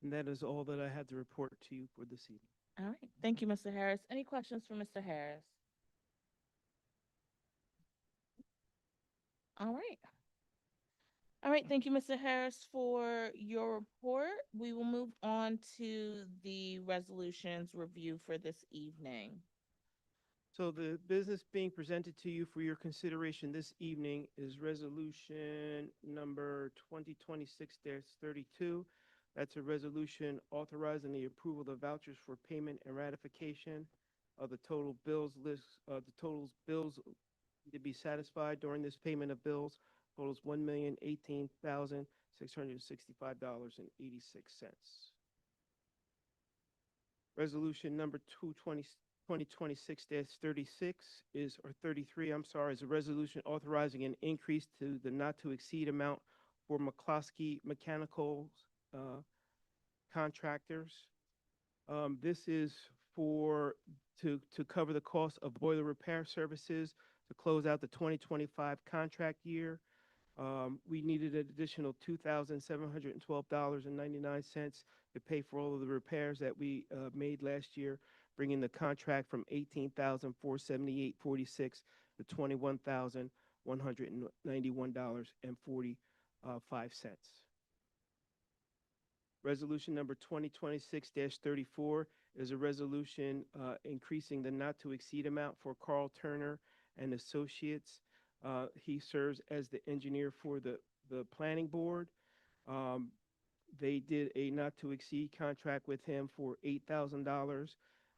And that is all that I had to report to you for this evening. All right. Thank you, Mr. Harris. Any questions for Mr. Harris? All right. All right. Thank you, Mr. Harris, for your report. We will move on to the resolutions review for this evening. So the business being presented to you for your consideration this evening is resolution number 2026-32. That's a resolution authorizing the approval of vouchers for payment and ratification of the total bills list, the totals bills to be satisfied during this payment of bills totals $1,018,665.86. Resolution number 2026-36 is, or 33, I'm sorry, is a resolution authorizing an increase to the not to exceed amount for McCloskey Mechanical contractors. This is to cover the cost of boiler repair services to close out the 2025 contract year. We needed an additional $2,712.99 to pay for all of the repairs that we made last year, bringing the contract from $18,478.46 to $21,191.45. Resolution number 2026-34 is a resolution increasing the not to exceed amount for Carl Turner and Associates. He serves as the engineer for the planning board. They did a not to exceed contract with him for $8,000,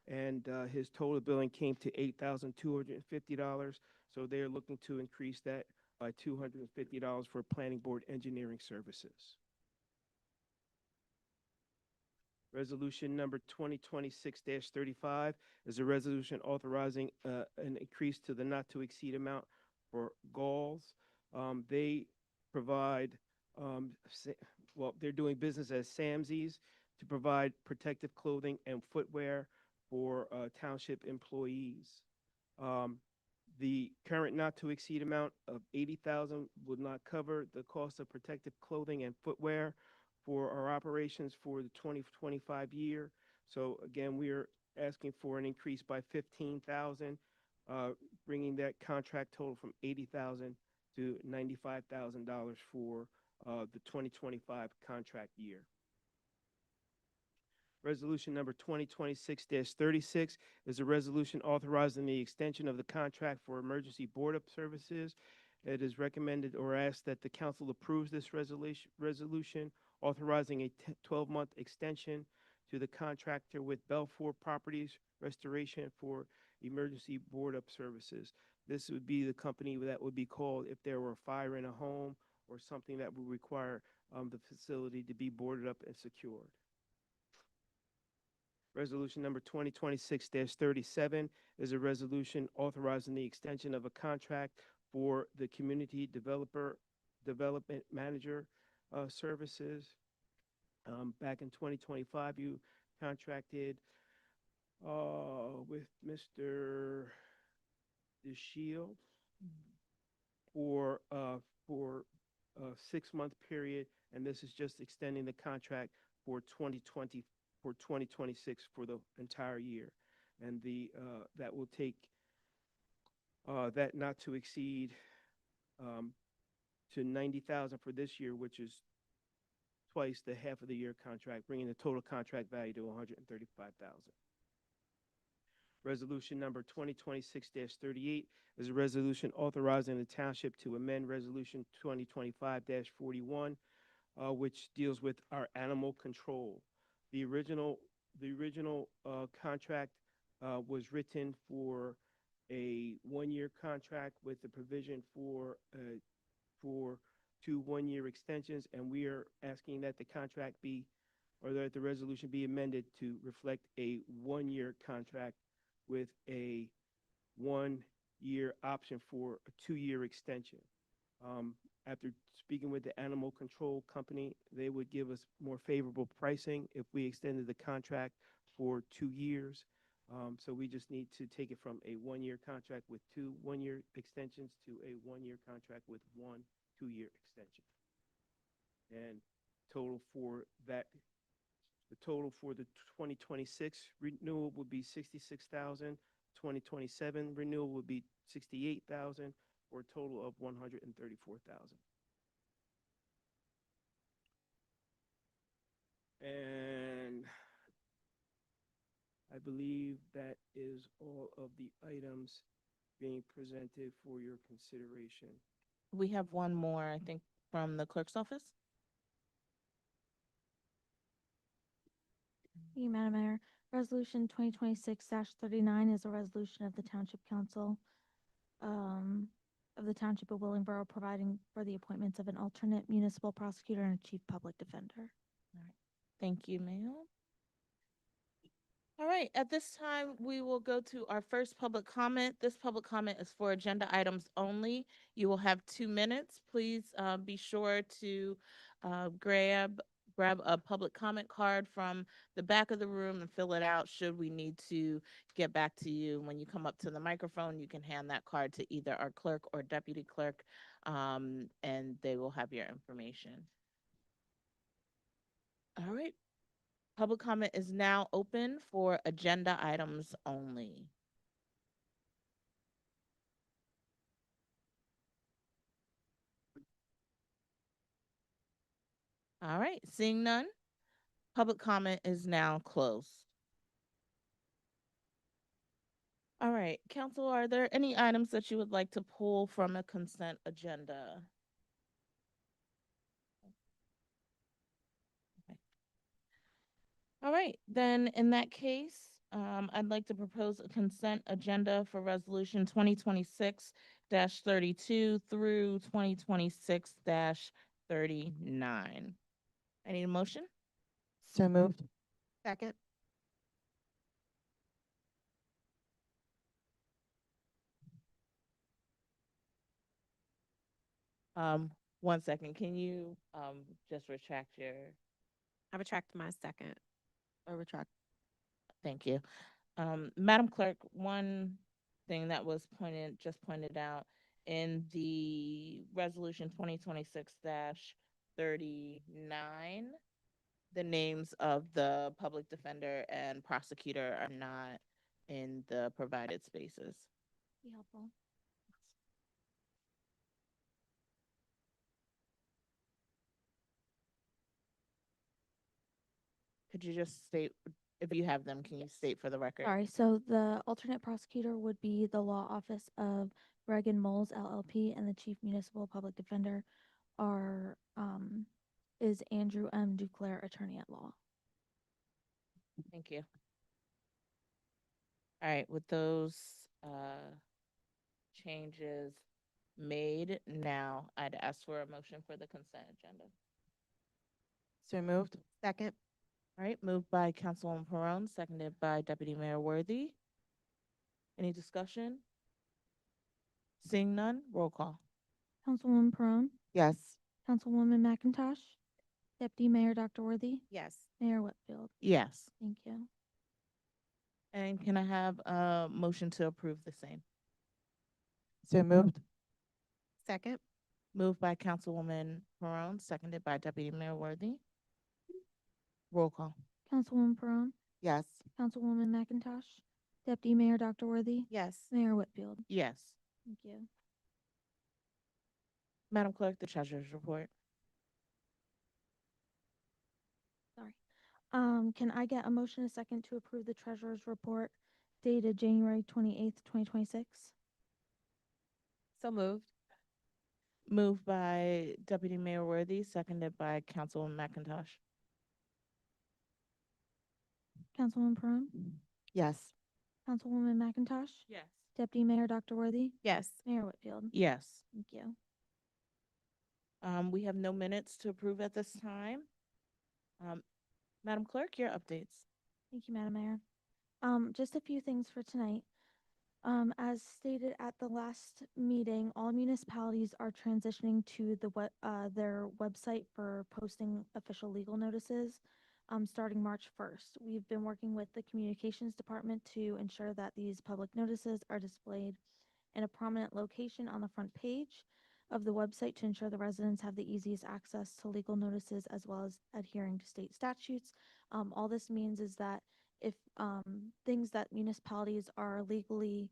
and his total billing came to $8,250. So they're looking to increase that by $250 for planning board engineering services. Resolution number 2026-35 is a resolution authorizing an increase to the not-to-exceed amount for Galls. They provide, they're doing business as Samsies to provide protective clothing and footwear for township employees. The current not-to-exceed amount of $80,000 would not cover the cost of protective clothing and footwear for our operations for the 2025 year. So again, we are asking for an increase by 15,000, bringing that contract total from 80,000 to $95,000 for the 2025 contract year. Resolution number 2026-36 is a resolution authorizing the extension of the contract for emergency board-up services. It is recommended or asked that the council approves this resolution authorizing a 12-month extension to the contractor with Belfour Properties Restoration for emergency board-up services. This would be the company that would be called if there were a fire in a home or something that would require the facility to be boarded up and secured. Resolution number 2026-37 is a resolution authorizing the extension of a contract for the community development manager services. Back in 2025, you contracted with Mr. DeShield for a 6-month period, and this is just extending the contract for 2026 for the entire year. And that will take that not to exceed to 90,000 for this year, which is twice the half of the year contract, bringing the total contract value to 135,000. Resolution number 2026-38 is a resolution authorizing the township to amend resolution 2025-41, which deals with our animal control. The original contract was written for a 1-year contract with the provision for 2 1-year extensions, and we are asking that the contract be, or that the resolution be amended to reflect a 1-year contract with a 1-year option for a 2-year extension. After speaking with the animal control company, they would give us more favorable pricing if we extended the contract for 2 years. So we just need to take it from a 1-year contract with 2 1-year extensions to a 1-year contract with 1 2-year extension. And total for that, the total for the 2026 renewal would be 66,000. 2027 renewal would be 68,000, for a total of 134,000. And I believe that is all of the items being presented for your consideration. We have one more, I think, from the clerk's office. Thank you, Madam Mayor. Resolution 2026-39 is a resolution of the Township Council of the Township of Willingboro providing for the appointments of an alternate municipal prosecutor and a chief public defender. All right. Thank you, ma'am. All right, at this time, we will go to our first public comment. This public comment is for agenda items only. You will have 2 minutes. Please be sure to grab a public comment card from the back of the room and fill it out should we need to get back to you. When you come up to the microphone, you can hand that card to either our clerk or deputy clerk, and they will have your information. All right. Public comment is now open for agenda items only. All right, seeing none, public comment is now closed. All right, council, are there any items that you would like to pull from a consent agenda? Okay. All right, then in that case, I'd like to propose a consent agenda for resolution 2026-32 through 2026-39. I need a motion. So moved. Second. One second, can you, just retract your, I retract my second. I retract. thank you. Madam Clerk, one thing that was just pointed out in the resolution 2026-39, the names of the public defender and prosecutor are not in the provided spaces. Be helpful. Could you just state, if you have them, can you state for the record? Sorry, so the alternate prosecutor would be the law office of Bregan Moles LLP, and the chief municipal public defender is Andrew M. Duclair, attorney at law. Thank you. All right, with those changes made, now I'd ask for a motion for the consent agenda. So moved. Second. All right, moved by Councilwoman Perone, seconded by Deputy Mayor Worthy. Any discussion? Seeing none, roll call. Councilwoman Perone, Yes. Councilwoman McIntosh, Deputy Mayor Dr. Worthy, Yes. Mayor Whitfield. Yes. Thank you. And can I have a motion to approve the same? So moved. Second. Moved by Councilwoman Perone, seconded by Deputy Mayor Worthy. Roll call. Councilwoman Perone, Yes. Councilwoman McIntosh, Deputy Mayor Dr. Worthy, Yes. Mayor Whitfield. Yes. Thank you. Madam Clerk, the treasurer's report. Sorry. Can I get a motion, a second, to approve the treasurer's report dated January 28th, 2026? So moved. Moved by Deputy Mayor Worthy, seconded by Councilwoman McIntosh. Councilwoman Perone, Yes. Councilwoman McIntosh, Yes. Deputy Mayor Dr. Worthy, Yes. Mayor Whitfield. Yes. Thank you. We have no minutes to approve at this time. Madam Clerk, your updates. Thank you, Madam Mayor. Just a few things for tonight. As stated at the last meeting, all municipalities are transitioning to their website for posting official legal notices, starting March 1st. We've been working with the communications department to ensure that these public notices are displayed in a prominent location on the front page of the website to ensure the residents have the easiest access to legal notices as well as adhering to state statutes. All this means is that if things that municipalities are legally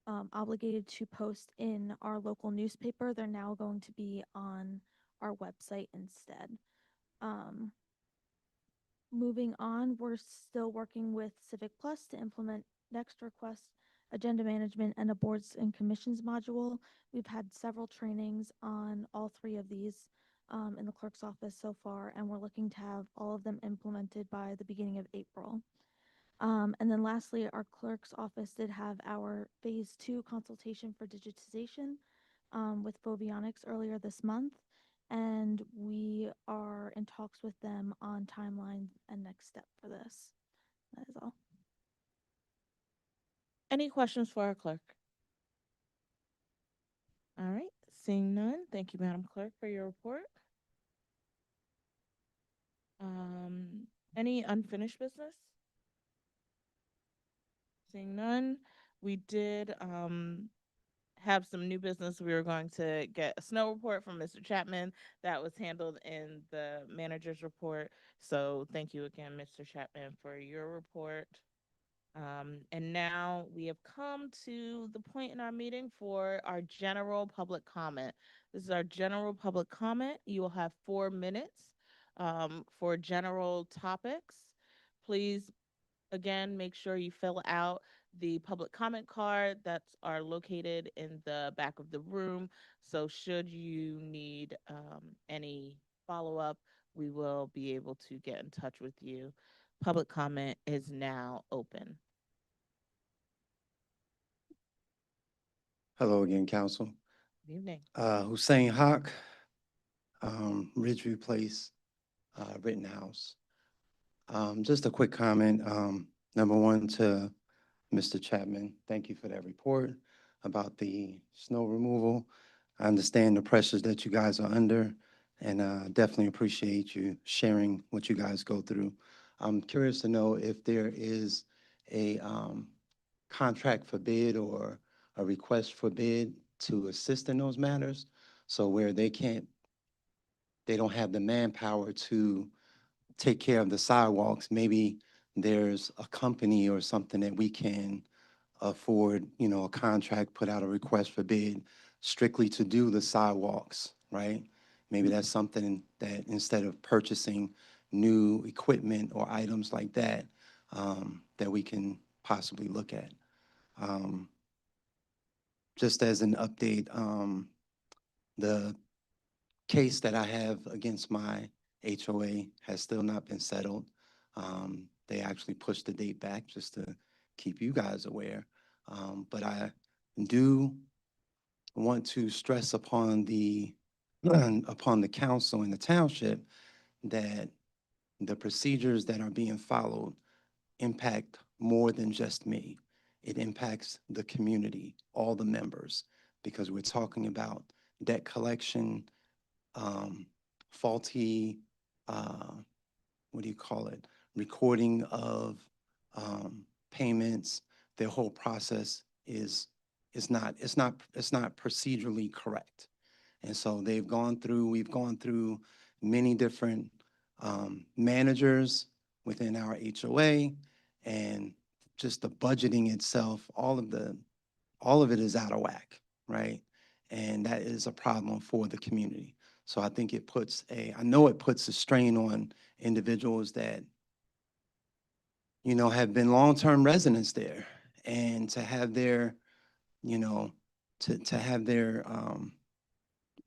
obligated to post in our local newspaper, they're now going to be on our website instead. Moving on, we're still working with Civic Plus to implement next request, agenda management, and a boards and commissions module. We've had several trainings on all three of these in the clerk's office so far, and we're looking to have all of them implemented by the beginning of April. And then lastly, our clerk's office did have our phase 2 consultation for digitization with Fovionics earlier this month. And we are in talks with them on timeline and next step for this. That is all. Any questions for our clerk? All right, seeing none, thank you, Madam Clerk, for your report. Any unfinished business? Seeing none, we did have some new business. We were going to get a snow report from Mr. Chapman that was handled in the manager's report. So thank you again, Mr. Chapman, for your report. And now we have come to the point in our meeting for our general public comment. This is our general public comment. You will have 4 minutes for general topics. Please, again, make sure you fill out the public comment card that's are located in the back of the room. So should you need any follow-up, we will be able to get in touch with you. public comment is now open. Hello again, Council. Good evening. Hussein Haq, Ridgeview Place, Rittenhouse. Just a quick comment. Number one, to Mr. Chapman, thank you for that report about the snow removal. I understand the pressures that you guys are under, and definitely appreciate you sharing what you guys go through. I'm curious to know if there is a contract for bid or a request for bid to assist in those matters. So where they don't have the manpower to take care of the sidewalks, maybe there's a company or something that we can afford, a contract, put out a request for bid strictly to do the sidewalks, right? Maybe that's something that instead of purchasing new equipment or items like that, that we can possibly look at. Just as an update, the case that I have against my HOA has still not been settled. They actually pushed the date back just to keep you guys aware. But I do want to stress upon the council and the township that the procedures that are being followed impact more than just me. It impacts the community, all the members, because we're talking about debt collection, faulty, recording of payments. Their whole process is not procedurally correct. And so we've gone through many different managers within our HOA, and just the budgeting itself, all of it is out of whack, right? And that is a problem for the community. So I think I know it puts a strain on individuals that, have been long-term residents there, and to have their, to have their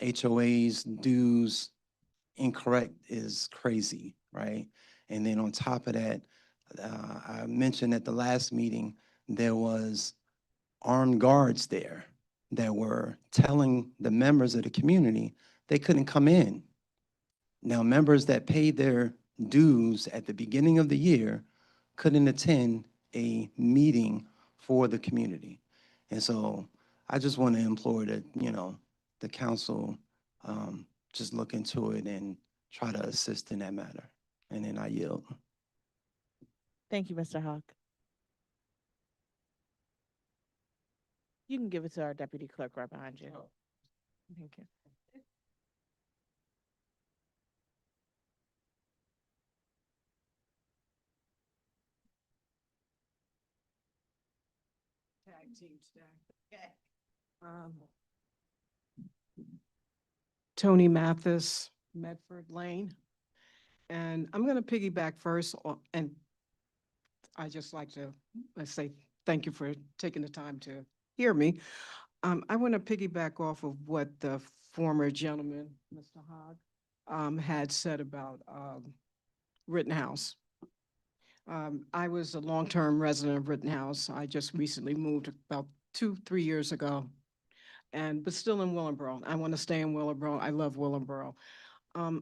HOA's dues incorrect is crazy, right? And then on top of that, I mentioned at the last meeting, there was armed guards there that were telling the members of the community they couldn't come in. Now, members that paid their dues at the beginning of the year couldn't attend a meeting for the community. And so I just want to implore that, the council just look into it and try to assist in that matter. And then I yield. Thank you, Mr. Hawk. You can give it to our deputy clerk right behind you. Thank you. Tag team today. Okay. Tony Mathis, Medford Lane. And I'm going to piggyback first, and I just like to, say thank you for taking the time to hear me. I want to piggyback off of what the former gentleman, Mr. Hogg, had said about Rittenhouse. I was a long-term resident of Rittenhouse. I just recently moved about 2-3 years ago, but still in Willingboro. I want to stay in Willingboro. I love Willingboro.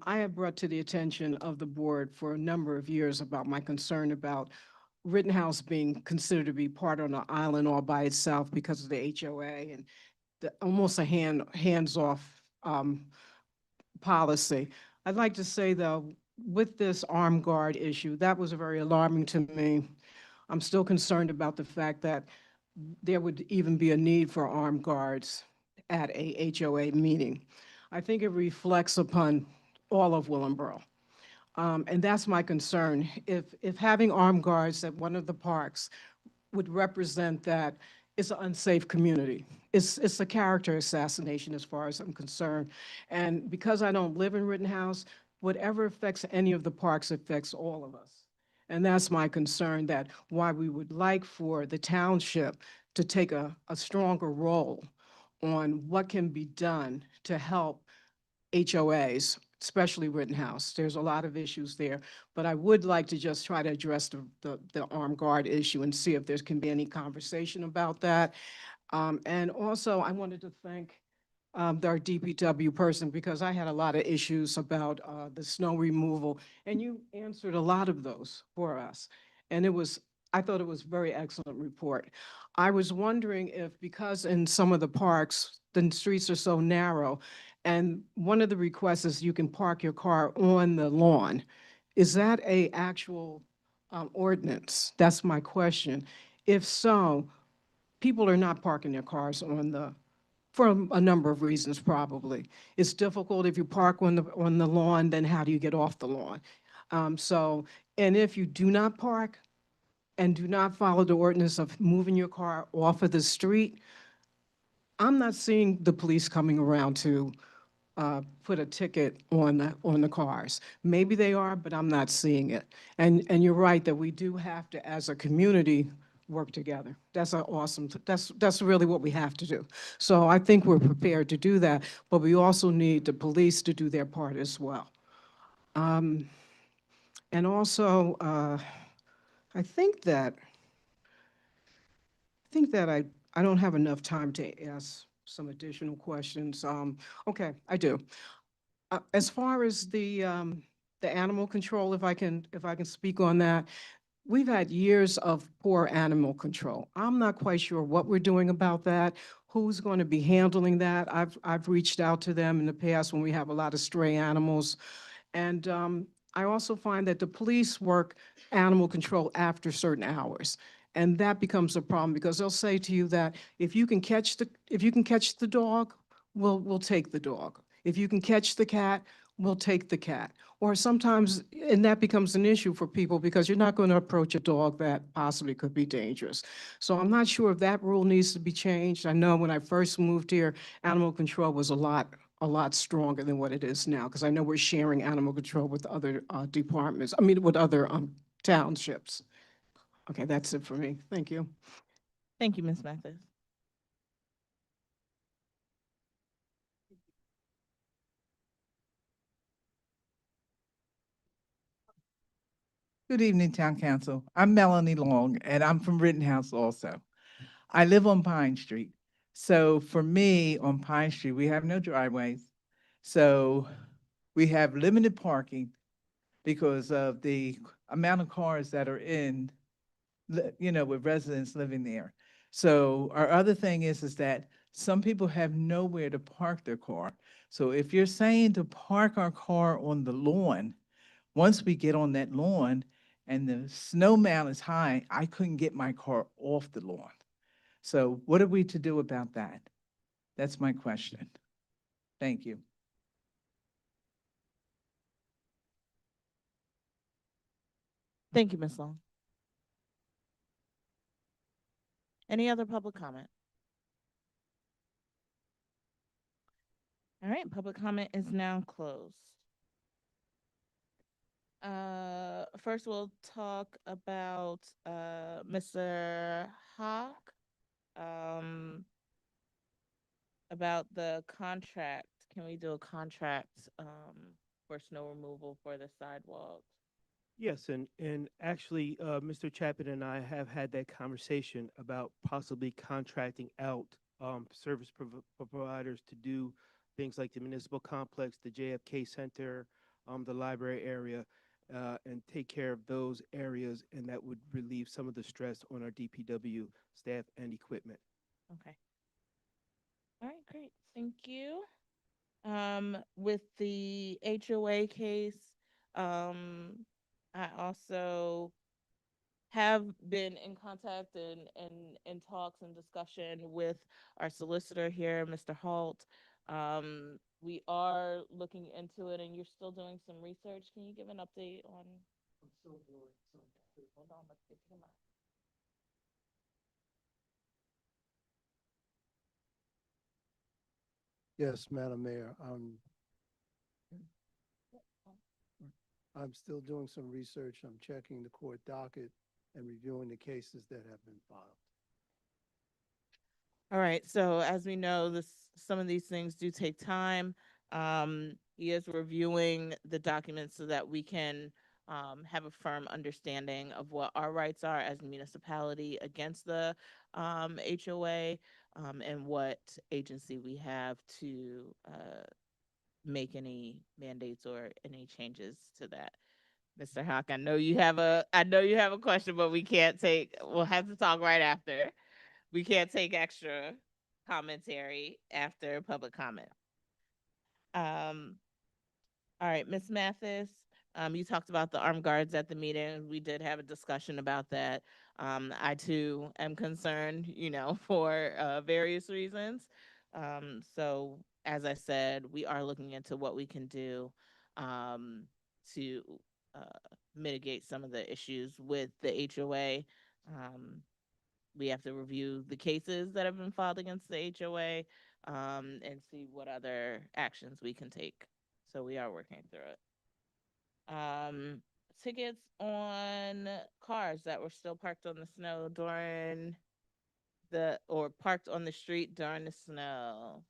I have brought to the attention of the board for a number of years about my concern about Rittenhouse being considered to be part on an island all by itself because of the HOA and almost a hands-off policy. I'd like to say, though, with this armed guard issue, that was very alarming to me. I'm still concerned about the fact that there would even be a need for armed guards at a HOA meeting. I think it reflects upon all of Willingboro. And that's my concern. If having armed guards at one of the parks would represent that it's an unsafe community. It's a character assassination as far as I'm concerned. And because I don't live in Rittenhouse, whatever affects any of the parks affects all of us. And that's my concern, that why we would like for the township to take a stronger role on what can be done to help HOAs especially Rittenhouse. There's a lot of issues there, but I would like to just try to address the armed guard issue and see if there can be any conversation about that. And also, I wanted to thank our DPW person, because I had a lot of issues about the snow removal, and you answered a lot of those for us. And I thought it was a very excellent report. I was wondering if, because in some of the parks, the streets are so narrow, and one of the requests is you can park your car on the lawn. Is that a actual ordinance? That's my question. If so, people are not parking their cars for a number of reasons, probably. It's difficult if you park on the lawn, then how do you get off the lawn? And if you do not park and do not follow the ordinance of moving your car off of the street, I'm not seeing the police coming around to put a ticket on the cars. Maybe they are, but I'm not seeing it. And you're right that we do have to, as a community, work together. That's that's really what we have to do. So I think we're prepared to do that, but we also need the police to do their part as well. And also, I think that I don't have enough time to ask some additional questions. Okay, I do. As far as the animal control, if I can speak on that, we've had years of poor animal control. I'm not quite sure what we're doing about that, who's going to be handling that. I've reached out to them in the past when we have a lot of stray animals. And I also find that the police work animal control after certain hours. And that becomes a problem, because they'll say to you that if you can catch the dog, we'll take the dog. If you can catch the cat, we'll take the cat. Or sometimes, and that becomes an issue for people, because you're not going to approach a dog that possibly could be dangerous. So I'm not sure if that rule needs to be changed. I know when I first moved here, animal control was a lot stronger than what it is now, because I know we're sharing animal control with other departments, with other townships. Okay, that's it for me. Thank you. Thank you, Ms. Mathis. Good evening, Town Council. I'm Melanie Long, and I'm from Rittenhouse also. I live on Pine Street. So for me, on Pine Street, we have no driveways. So we have limited parking because of the amount of cars that are in, with residents living there. So our other thing is that some people have nowhere to park their car. So if you're saying to park our car on the lawn, once we get on that lawn and the snow mound is high, I couldn't get my car off the lawn. So what are we to do about that? That's my question. Thank you. Thank you, Ms. Long. Any other public comment? All right, public comment is now closed. First we'll talk about Mr. Hawk, about the contract. Can we do a contract for snow removal for the sidewalks? Yes, and actually, Mr. Chapman and I have had that conversation about possibly contracting out service providers to do things like the municipal complex, the JFK Center, the library area, and take care of those areas, and that would relieve some of the stress on our DPW staff and equipment. Okay. All right, great. Thank you. With the HOA case, I also have been in contact and in talks and discussion with our solicitor here, Mr. Halt. We are looking into it, and you're still doing some research. Can you give an update on? I'm still doing some. Hold on, let's get him up. Yes, Madam Mayor. I'm still doing some research. I'm checking the court docket and reviewing the cases that have been filed. All right, so as we know, some of these things do take time. He is reviewing the documents so that we can have a firm understanding of what our rights are as a municipality against the HOA, and what agency we have to make any mandates or any changes to that. Mr. Hawk, I know you have a question, but we'll have to talk right after. We can't take extra commentary after public comment. All right, Ms. Mathis, you talked about the armed guards at the meeting. We did have a discussion about that. I too am concerned, for various reasons. So as I said, we are looking into what we can do to mitigate some of the issues with the HOA. We have to review the cases that have been filed against the HOA and see what other actions we can take. So we are working through it. Tickets on cars that were still parked on the snow or parked on the street during the snow.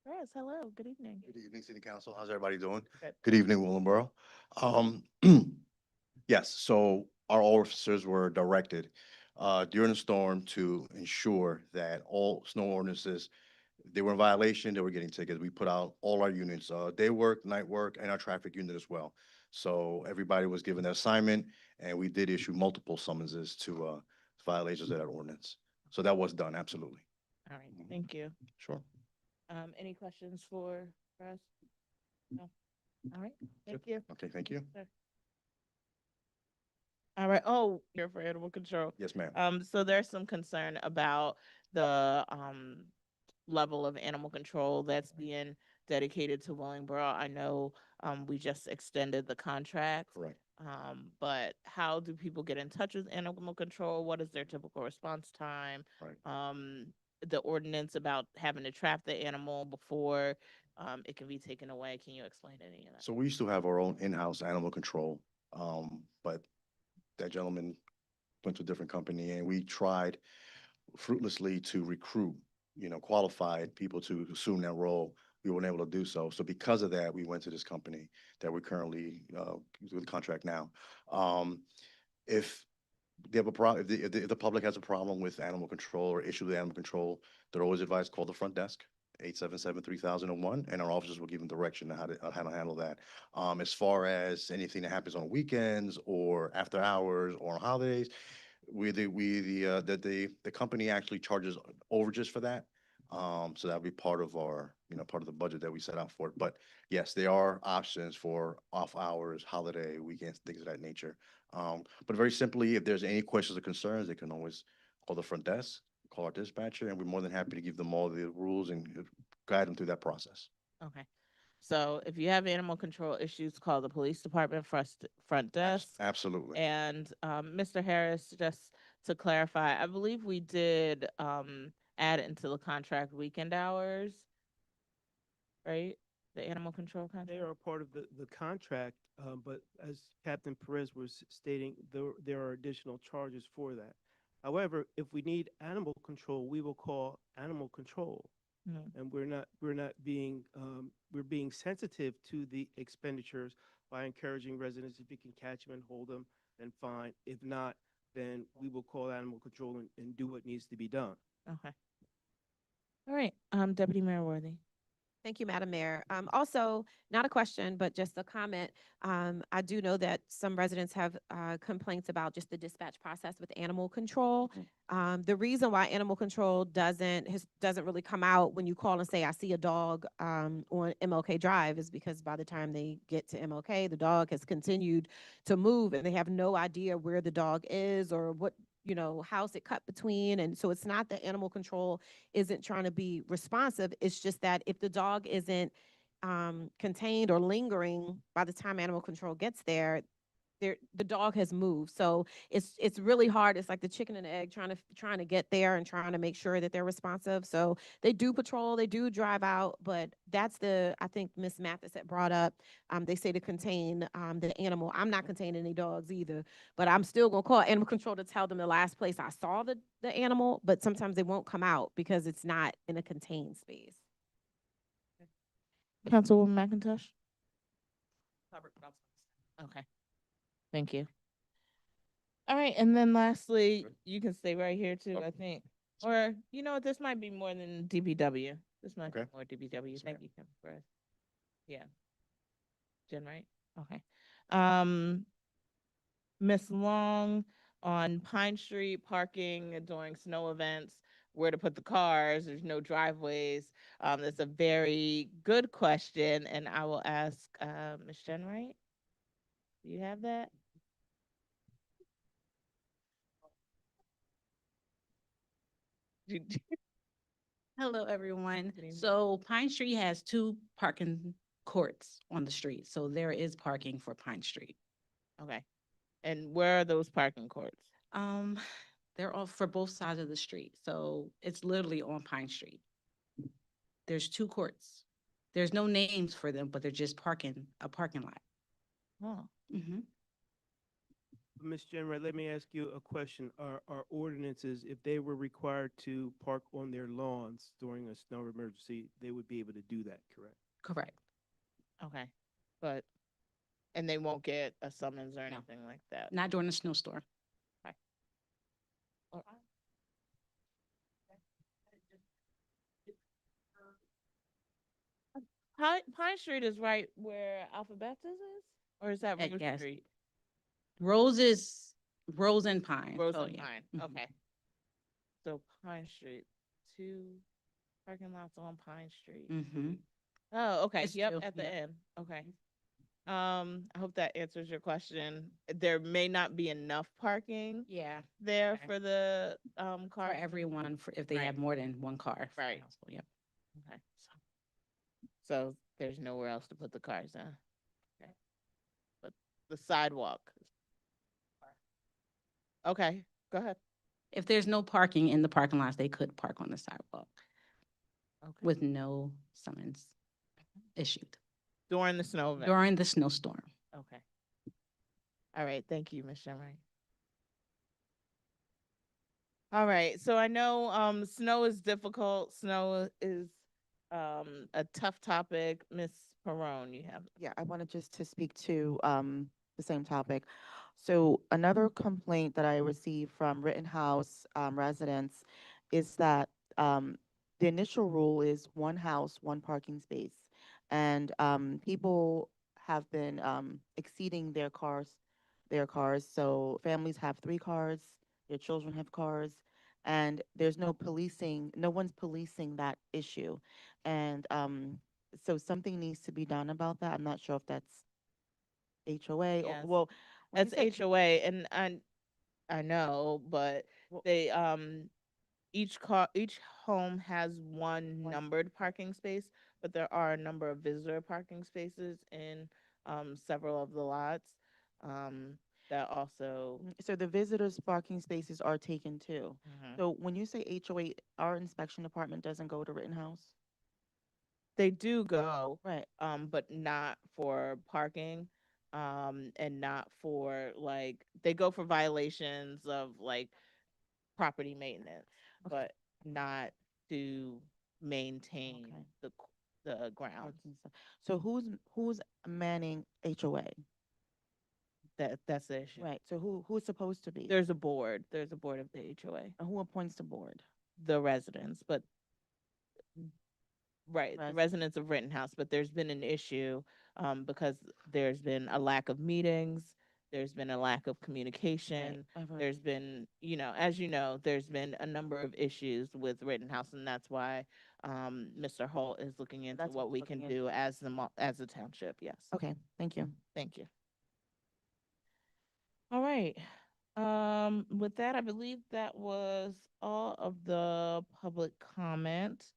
Yes, hello, good evening. Good evening, City Council. How's everybody doing? Good. Good evening, Willenboro. Yes, so our officers were directed during the storm to ensure that all snow ordinances, they were in violation, they were getting tickets. We put out all our units, day work, night work, and our traffic unit as well. So everybody was given their assignment, and we did issue multiple summonses to violations of that ordinance. So that was done, absolutely. All right, thank you. Sure. Any questions for us? No. All right, thank you. Okay, thank you. Sure. All right. Oh, you're for animal control. Yes, ma'am. So there's some concern about the level of animal control that's being dedicated to Willingboro. I know we just extended the contract. Correct. But how do people get in touch with animal control? What is their typical response time? Right. The ordinance about having to trap the animal before it can be taken away. Can you explain any of that? So we used to have our own in-house animal control, but that gentleman went to a different company, and we tried fruitlessly to recruit, qualified people to assume that role. We weren't able to do so. So because of that, we went to this company that we're currently with contract now. If they have a problem, if the public has a problem with animal control or issue with animal control, they're always advised, call the front desk, 877-3001, and our officers will give them direction on how to handle that. As far as anything that happens on weekends or after hours or on holidays, the company actually charges overages for that. So that'll be part of our, part of the budget that we set out for it. But yes, there are options for off hours, holiday, weekends, things of that nature. But very simply, if there's any questions or concerns, they can always call the front desk, call our dispatcher, and we're more than happy to give them all the rules and guide them through that process. Okay. So if you have animal control issues, call the police department front desk. Absolutely. And Mr. Harris, just to clarify, I believe we did add it into the contract weekend hours, right? The animal control contract? They are a part of the contract, but as Captain Perez was stating, there are additional charges for that. However, if we need animal control, we will call animal control. And we're being sensitive to the expenditures by encouraging residents, if you can catch them and hold them, then fine. If not, then we will call animal control and do what needs to be done. Okay. All right, Deputy Mayor Worthy. Thank you, Madam Mayor. Also, not a question, but just a comment. I do know that some residents have complaints about just the dispatch process with animal control. The reason why animal control doesn't really come out when you call and say, I see a dog on MLK Drive is because by the time they get to MLK, the dog has continued to move and they have no idea where the dog is or what house it cut between. And so it's not that animal control isn't trying to be responsive. It's just that if the dog isn't contained or lingering by the time animal control gets there, the dog has moved. So it's really hard. It's like the chicken and egg trying to get there and trying to make sure that they're responsive. So they do patrol, they do drive out, but that's I think Ms. Mathis had brought up. They say to contain the animal. I'm not containing any dogs either, but I'm still gonna call animal control to tell them the last place I saw the animal, but sometimes they won't come out because it's not in a contained space. Councilwoman McIntosh. Okay, thank you. All right, and then lastly, you can stay right here too, I think. Or, you know, what, this might be more than DPW. This might be Okay. more DPW. Yes, Thank ma'am. you, Kim, for, yeah. Jen, right? Okay. Miss Long, on Pine Street, parking during snow events, where to put the cars, there's no driveways. That's a very good question, and I will ask, Ms. Jen, right? Do you have that? Hello, everyone. Good evening. So Pine Street has two parking courts on the street, so there is parking for Pine Street. Okay. And where are those parking courts? Um, they're all for both sides of the street, so it's literally on Pine Street. There's two courts. There's no names for them, but they're just a parking lot. Oh, Mhm. Ms. Jenright, let me ask you a question. Our ordinances, if they were required to park on their lawns during a snow emergency, they would be able to do that, correct? Correct. okay. But, and they won't get a summons or anything like that? Not during a snowstorm. Or- Pine Street is right where Alpha Baptist is? Or is that Rose Yes. Street? Rose and Pine. Rose so and yeah. Pine, Mhm. okay. So Pine Street, two parking lots on Pine Street. Mhm. Oh, okay, It's yep, two, at the yeah. end, okay. I hope that answers your question. There may not be enough parking Yeah. there Okay. for the, For car. everyone, if they Right. have more than one car. for the Right. household, Yep. Okay. So there's nowhere else to put the cars in. Okay. But the sidewalk. Okay, go ahead. If there's no parking in the parking lots, they could park on the sidewalk Okay. with no summons issued During the snow event. during the snowstorm. Okay. All right, thank you, Ms. Shamray. All right, so I know snow is difficult. Snow is a tough topic. Ms. Perone, you have. Yeah, I wanted just to speak to the same topic. So another complaint that I received from Rittenhouse residents is that the initial rule is one house, one parking space. And people have been exceeding their cars. So families have 3 cars, their children have cars, and there's no policing, no one's policing that issue. And so something needs to be done about that. I'm not sure if that's HOA or, Yes. well, when you That's say- HOA, and I know, but Well- they each home has one numbered parking space, but there are a number of visitor parking spaces in several of the lots. That also. So the visitors' parking spaces are taken too. Mhm. So when you say HOA, our inspection department doesn't go to Rittenhouse? They do go, Right. but not for parking, and not for like, they go for violations of like property maintenance, but not to maintain Okay. the ground. Parks and stuff. So who's manning HOA? That's the issue. Right. So who's supposed to be? There's a board of the HOA, And who appoints the board? the residents, but right, the Res- residents of Rittenhouse, but there's been an issue, because there's been a lack of meetings, there's been a lack of communication. I've heard- There's been, as you know, there's been a number of issues with Rittenhouse, and that's why Mr. Holt is looking into That's what what he's we can looking do as as a township. Yes. Okay, thank you. Thank you. All right. With that, I believe that was all of the public comment.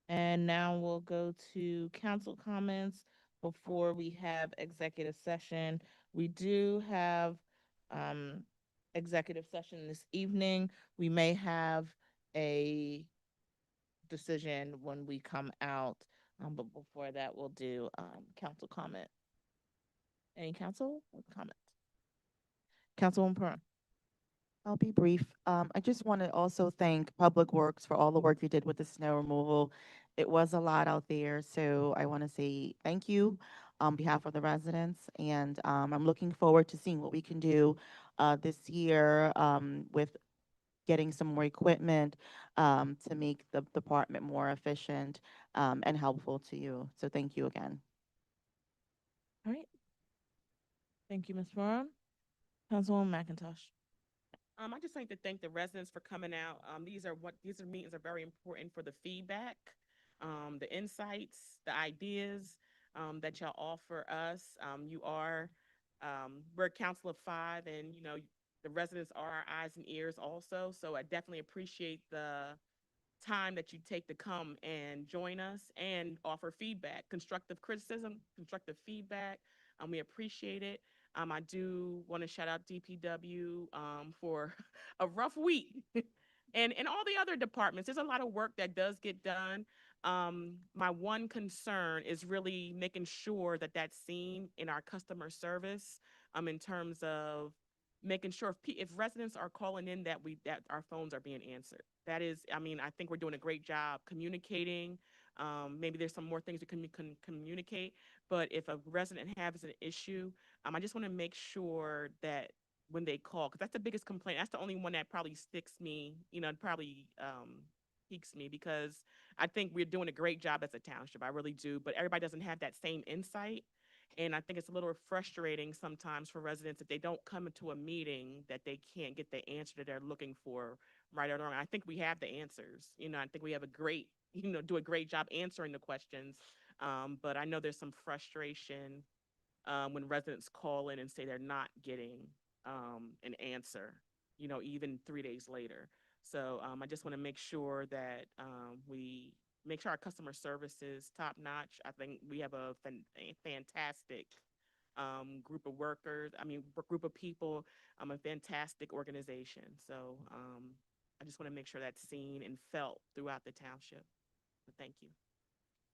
And now we'll go to council comments before we have executive session. We do have executive session this evening. We may have a decision when we come out, but before that, we'll do council comment. Any council comments? Councilwoman Perrin. I'll be brief. I just want to also thank Public Works for all the work you did with the snow removal It was a lot out there, so I want to say thank you on behalf of the residents, and I'm looking forward to seeing what we can do this year with getting some more equipment to make the department more efficient and helpful to you. So thank you again. All right. Thank you, Ms. Moran. Councilwoman McIntosh. I just like to thank the residents for coming out. These meetings are very important for the feedback, the insights, the ideas, that y'all offer us. We're a council of 5, and, the residents are our eyes and ears also. So I definitely appreciate the time that you take to come and join us and offer feedback, constructive criticism, constructive feedback. We appreciate it. I do want to shout out DPW for a rough week and all the other departments. There's a lot of work that does get done. My one concern is really making sure that that's seen in our customer service, in terms of making sure if residents are calling in that our phones are being answered. That is, I think we're doing a great job communicating. Maybe there's some more things we can communicate, but if a resident has an issue, I just want to make sure that when they call, because that's the biggest complaint. That's the only one that probably sticks me, probably piques me, because I think we're doing a great job as a township. I really do, but everybody doesn't have that same insight. And I think it's a little frustrating sometimes for residents if they don't come into a meeting that they can't get the answer that they're looking for, right or wrong. I think we have the answers. I think we have do a great job answering the questions. But I know there's some frustration when residents call in and say they're not getting an answer, even 3 days later. So I just want to make sure that we make sure our customer service is top notch. I think we have a fantastic group of workers, group of people, a fantastic organization. So I just want to make sure that's seen and felt throughout the township. But thank you.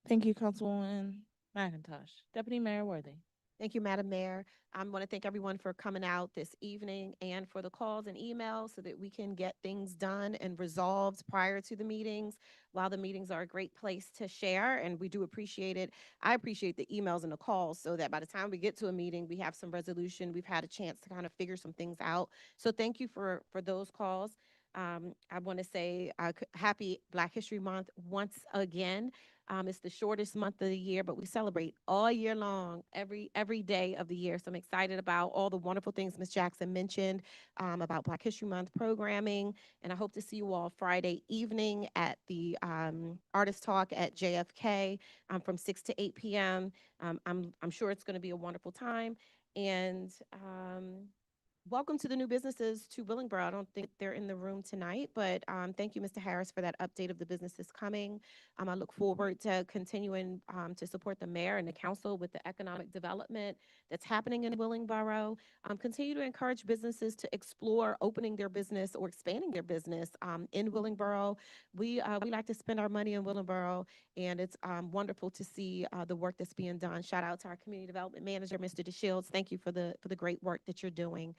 Thank you, Councilwoman McIntosh. Deputy Mayor Worthy. Thank you, Madam Mayor. I want to thank everyone for coming out this evening and for the calls and emails so that we can get things done and resolved prior to the meetings. While the meetings are a great place to share, and we do appreciate it, I appreciate the emails and the calls so that by the time we get to a meeting, we have some resolution. We've had a chance to kind of figure some things out. So thank you for those calls. I want to say happy Black History Month once again. It's the shortest month of the year, but we celebrate all year long, every day of the year. So I'm excited about all the wonderful things Ms. Jackson mentioned about Black History Month programming. And I hope to see you all Friday evening at the Artist Talk at JFK from 6 to 8 p.m. I'm sure it's going to be a wonderful time. And welcome to the new businesses to Willingboro. I don't think they're in the room tonight, but thank you, Mr. Harris, for that update of the businesses coming. I look forward to continuing to support the mayor and the council with the economic development that's happening in Willingboro. Continue to encourage businesses to explore opening their business or expanding their business in Willingboro. We like to spend our money in Willingboro, and it's wonderful to see the work that's being done. Shout out to our community development manager, Mr. DeShields. Thank you for the great work that you're doing.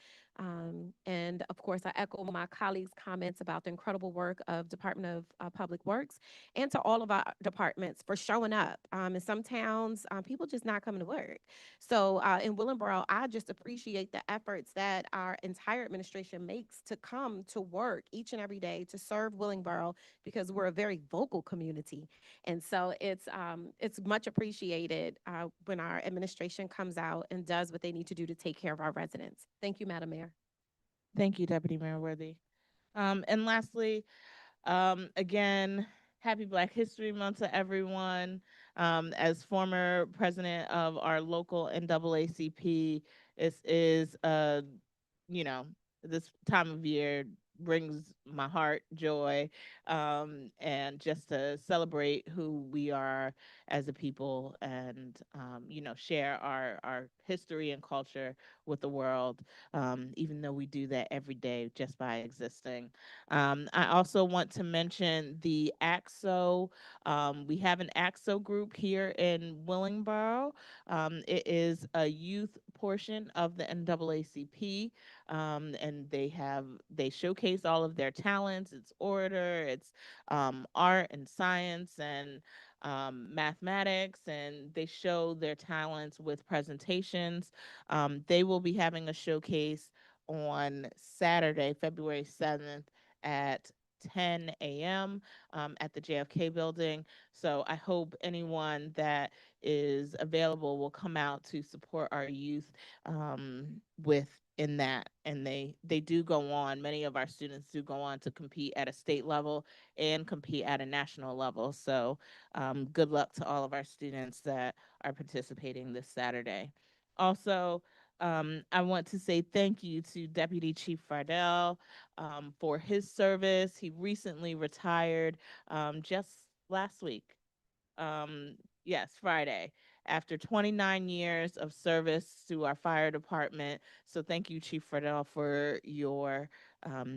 And of course, I echo my colleagues' comments about the incredible work of Department of Public Works and to all of our departments for showing up. In some towns, people just not coming to work. So in Willingboro, I just appreciate the efforts that our entire administration makes to come to work each and every day to serve Willingboro, because we're a very vocal community. And so it's much appreciated when our administration comes out and does what they need to do to take care of our residents. Thank you, Madam Mayor. Thank you, Deputy Mayor Worthy. And lastly, again, happy Black History Month to everyone. As former president of our local NAACP, this is, this time of year brings my heart joy, and just to celebrate who we are as a people, and share our history and culture with the world, even though we do that every day just by existing. I also want to mention the AXO. We have an AXO group here in Willingboro. It is a youth portion of the NAACP, and they showcase all of their talents. It's order, it's art and science, and mathematics, and they show their talents with presentations. They will be having a showcase on Saturday, February 7th at 10 a.m. At the JFK building. So I hope anyone that is available will come out to support our youth with in that. And they do go on, many of our students do go on to compete at a state level and compete at a national level. So good luck to all of our students that are participating this Saturday. Also, I want to say thank you to Deputy Chief Fardell for his service. He recently retired just last week. Yes, Friday, after 29 years of service to our fire department. So thank you, Chief Fardell, for your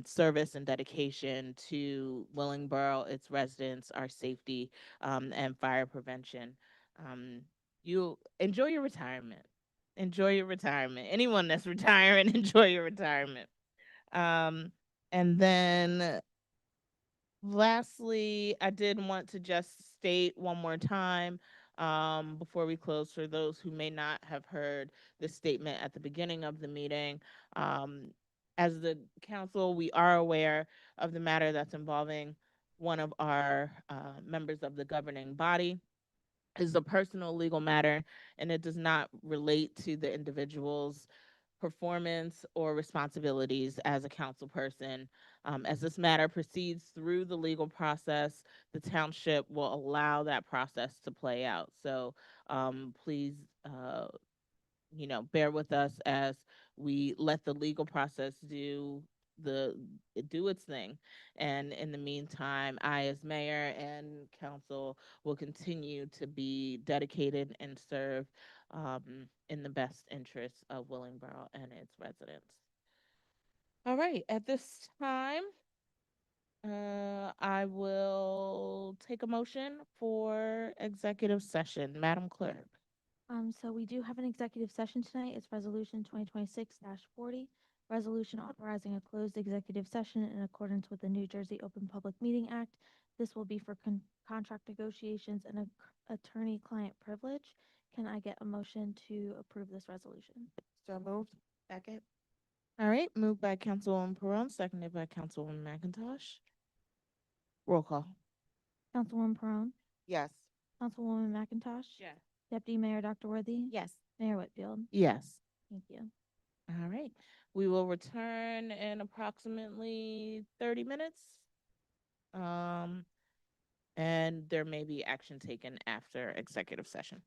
service and dedication to Willingboro, its residents, our safety, and fire prevention. You enjoy your retirement. Enjoy your retirement. Anyone that's retiring, enjoy your retirement. And then lastly, I did want to just state one more time before we close, for those who may not have heard the statement at the beginning of the meeting. As the council, we are aware of the matter that's involving one of our members of the governing body. Is a personal legal matter, and it does not relate to the individual's performance or responsibilities as a council person. As this matter proceeds through the legal process, the township will allow that process to play out. So please, bear with us as we let the legal process do its thing. And in the meantime, I, as mayor and council, will continue to be dedicated and serve in the best interests of Willingboro and its residents. All right, at this time, I will take a motion for executive session. Madam Clerk. So we do have an executive session tonight. It's resolution 2026-40. Resolution authorizing a closed executive session in accordance with the New Jersey Open Public Meeting Act. This will be for contract negotiations and attorney-client privilege. Can I get a motion to approve this resolution? So moved. Second. All right, moved by Councilwoman Perone, seconded by Councilwoman McIntosh. Roll call. Councilwoman Perone, Yes. Councilwoman McIntosh. Yes. Deputy Mayor Dr. Worthy. Yes. Mayor Whitfield. Yes. Thank you. All right. We will return in approximately 30 minutes. And there may be action taken after executive session.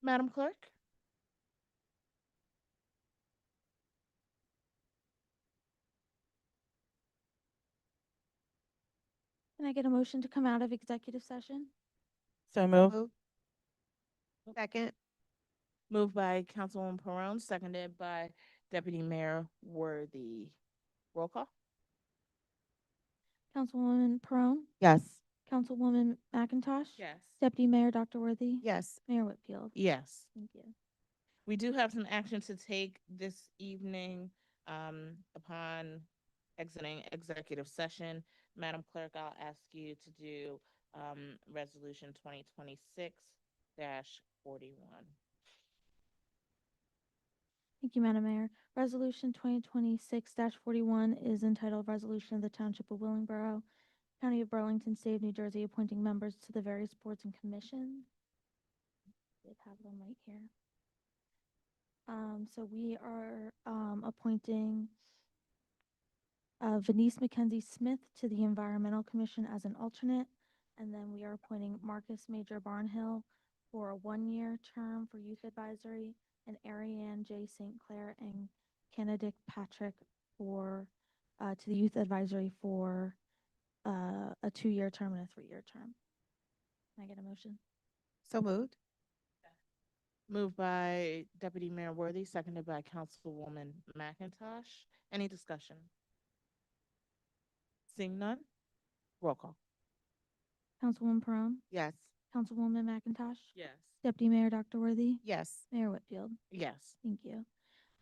Madam Clerk? Can I get a motion to come out of executive session? So moved. Second. Moved by Councilwoman Perone, seconded by Deputy Mayor Worthy. Roll call? Councilwoman Perone, Yes. Councilwoman McIntosh. Yes. Deputy Mayor Dr. Worthy. Yes. Mayor Whitfield. Yes. Thank you. We do have some action to take this evening upon exiting executive session. Madam Clerk, I'll ask you to do Resolution 2026-41. Thank you, Madam Mayor. Resolution 2026-41 is entitled Resolution of the Township of Willingboro, County of Burlington, State of New Jersey, appointing members to the various boards and commissions. They have them right here. So we are appointing Venice Mackenzie Smith to the Environmental Commission as an alternate, and then we are appointing Marcus Major Barnhill for a one-year term for Youth Advisory, and Ariane J. St. Clair and Kennedick Patrick for to the Youth Advisory for a two-year term and a three-year term. Can I get a motion? So moved. Moved by Deputy Mayor Worthy, seconded by Councilwoman McIntosh. Any discussion? Seeing none? Roll call. Councilwoman Perone, Yes. Councilwoman McIntosh, Yes. Deputy Mayor Dr. Worthy, Yes. Mayor Whitfield. Yes. Thank you.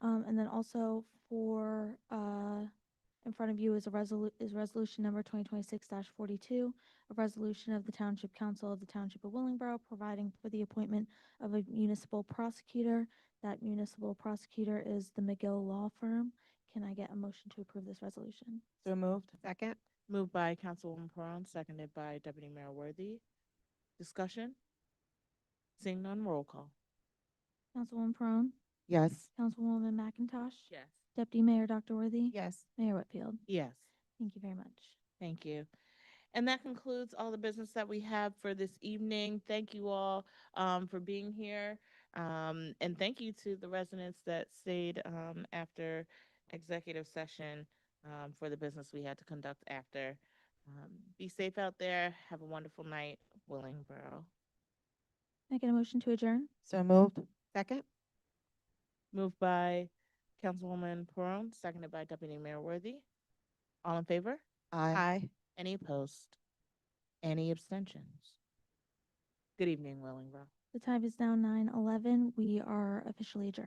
And then also for, in front of you is resolution number 2026-42, a resolution of the Township Council of the Township of Willingboro providing for the appointment of a municipal prosecutor. That municipal prosecutor is the McGill Law Firm. Can I get a motion to approve this resolution? So moved. Second. Moved by Councilwoman Perone, seconded by Deputy Mayor Worthy. Discussion? Seeing none, roll call. Councilwoman Perone, Yes. Councilwoman McIntosh, Yes. Deputy Mayor Dr. Worthy, Yes. Mayor Whitfield. Yes. Thank you very much. Thank you. And that concludes all the business that we have for this evening. Thank you all for being here. And thank you to the residents that stayed after executive session for the business we had to conduct after. Be safe out there. Have a wonderful night, Willingboro. Can I get a motion to adjourn? So moved. Second. Moved by Councilwoman Perone, seconded by Deputy Mayor Worthy. All in favor? Aye. Any opposed? Any abstentions? Good evening, Willingboro. The time is now 9:11. We are officially adjourned.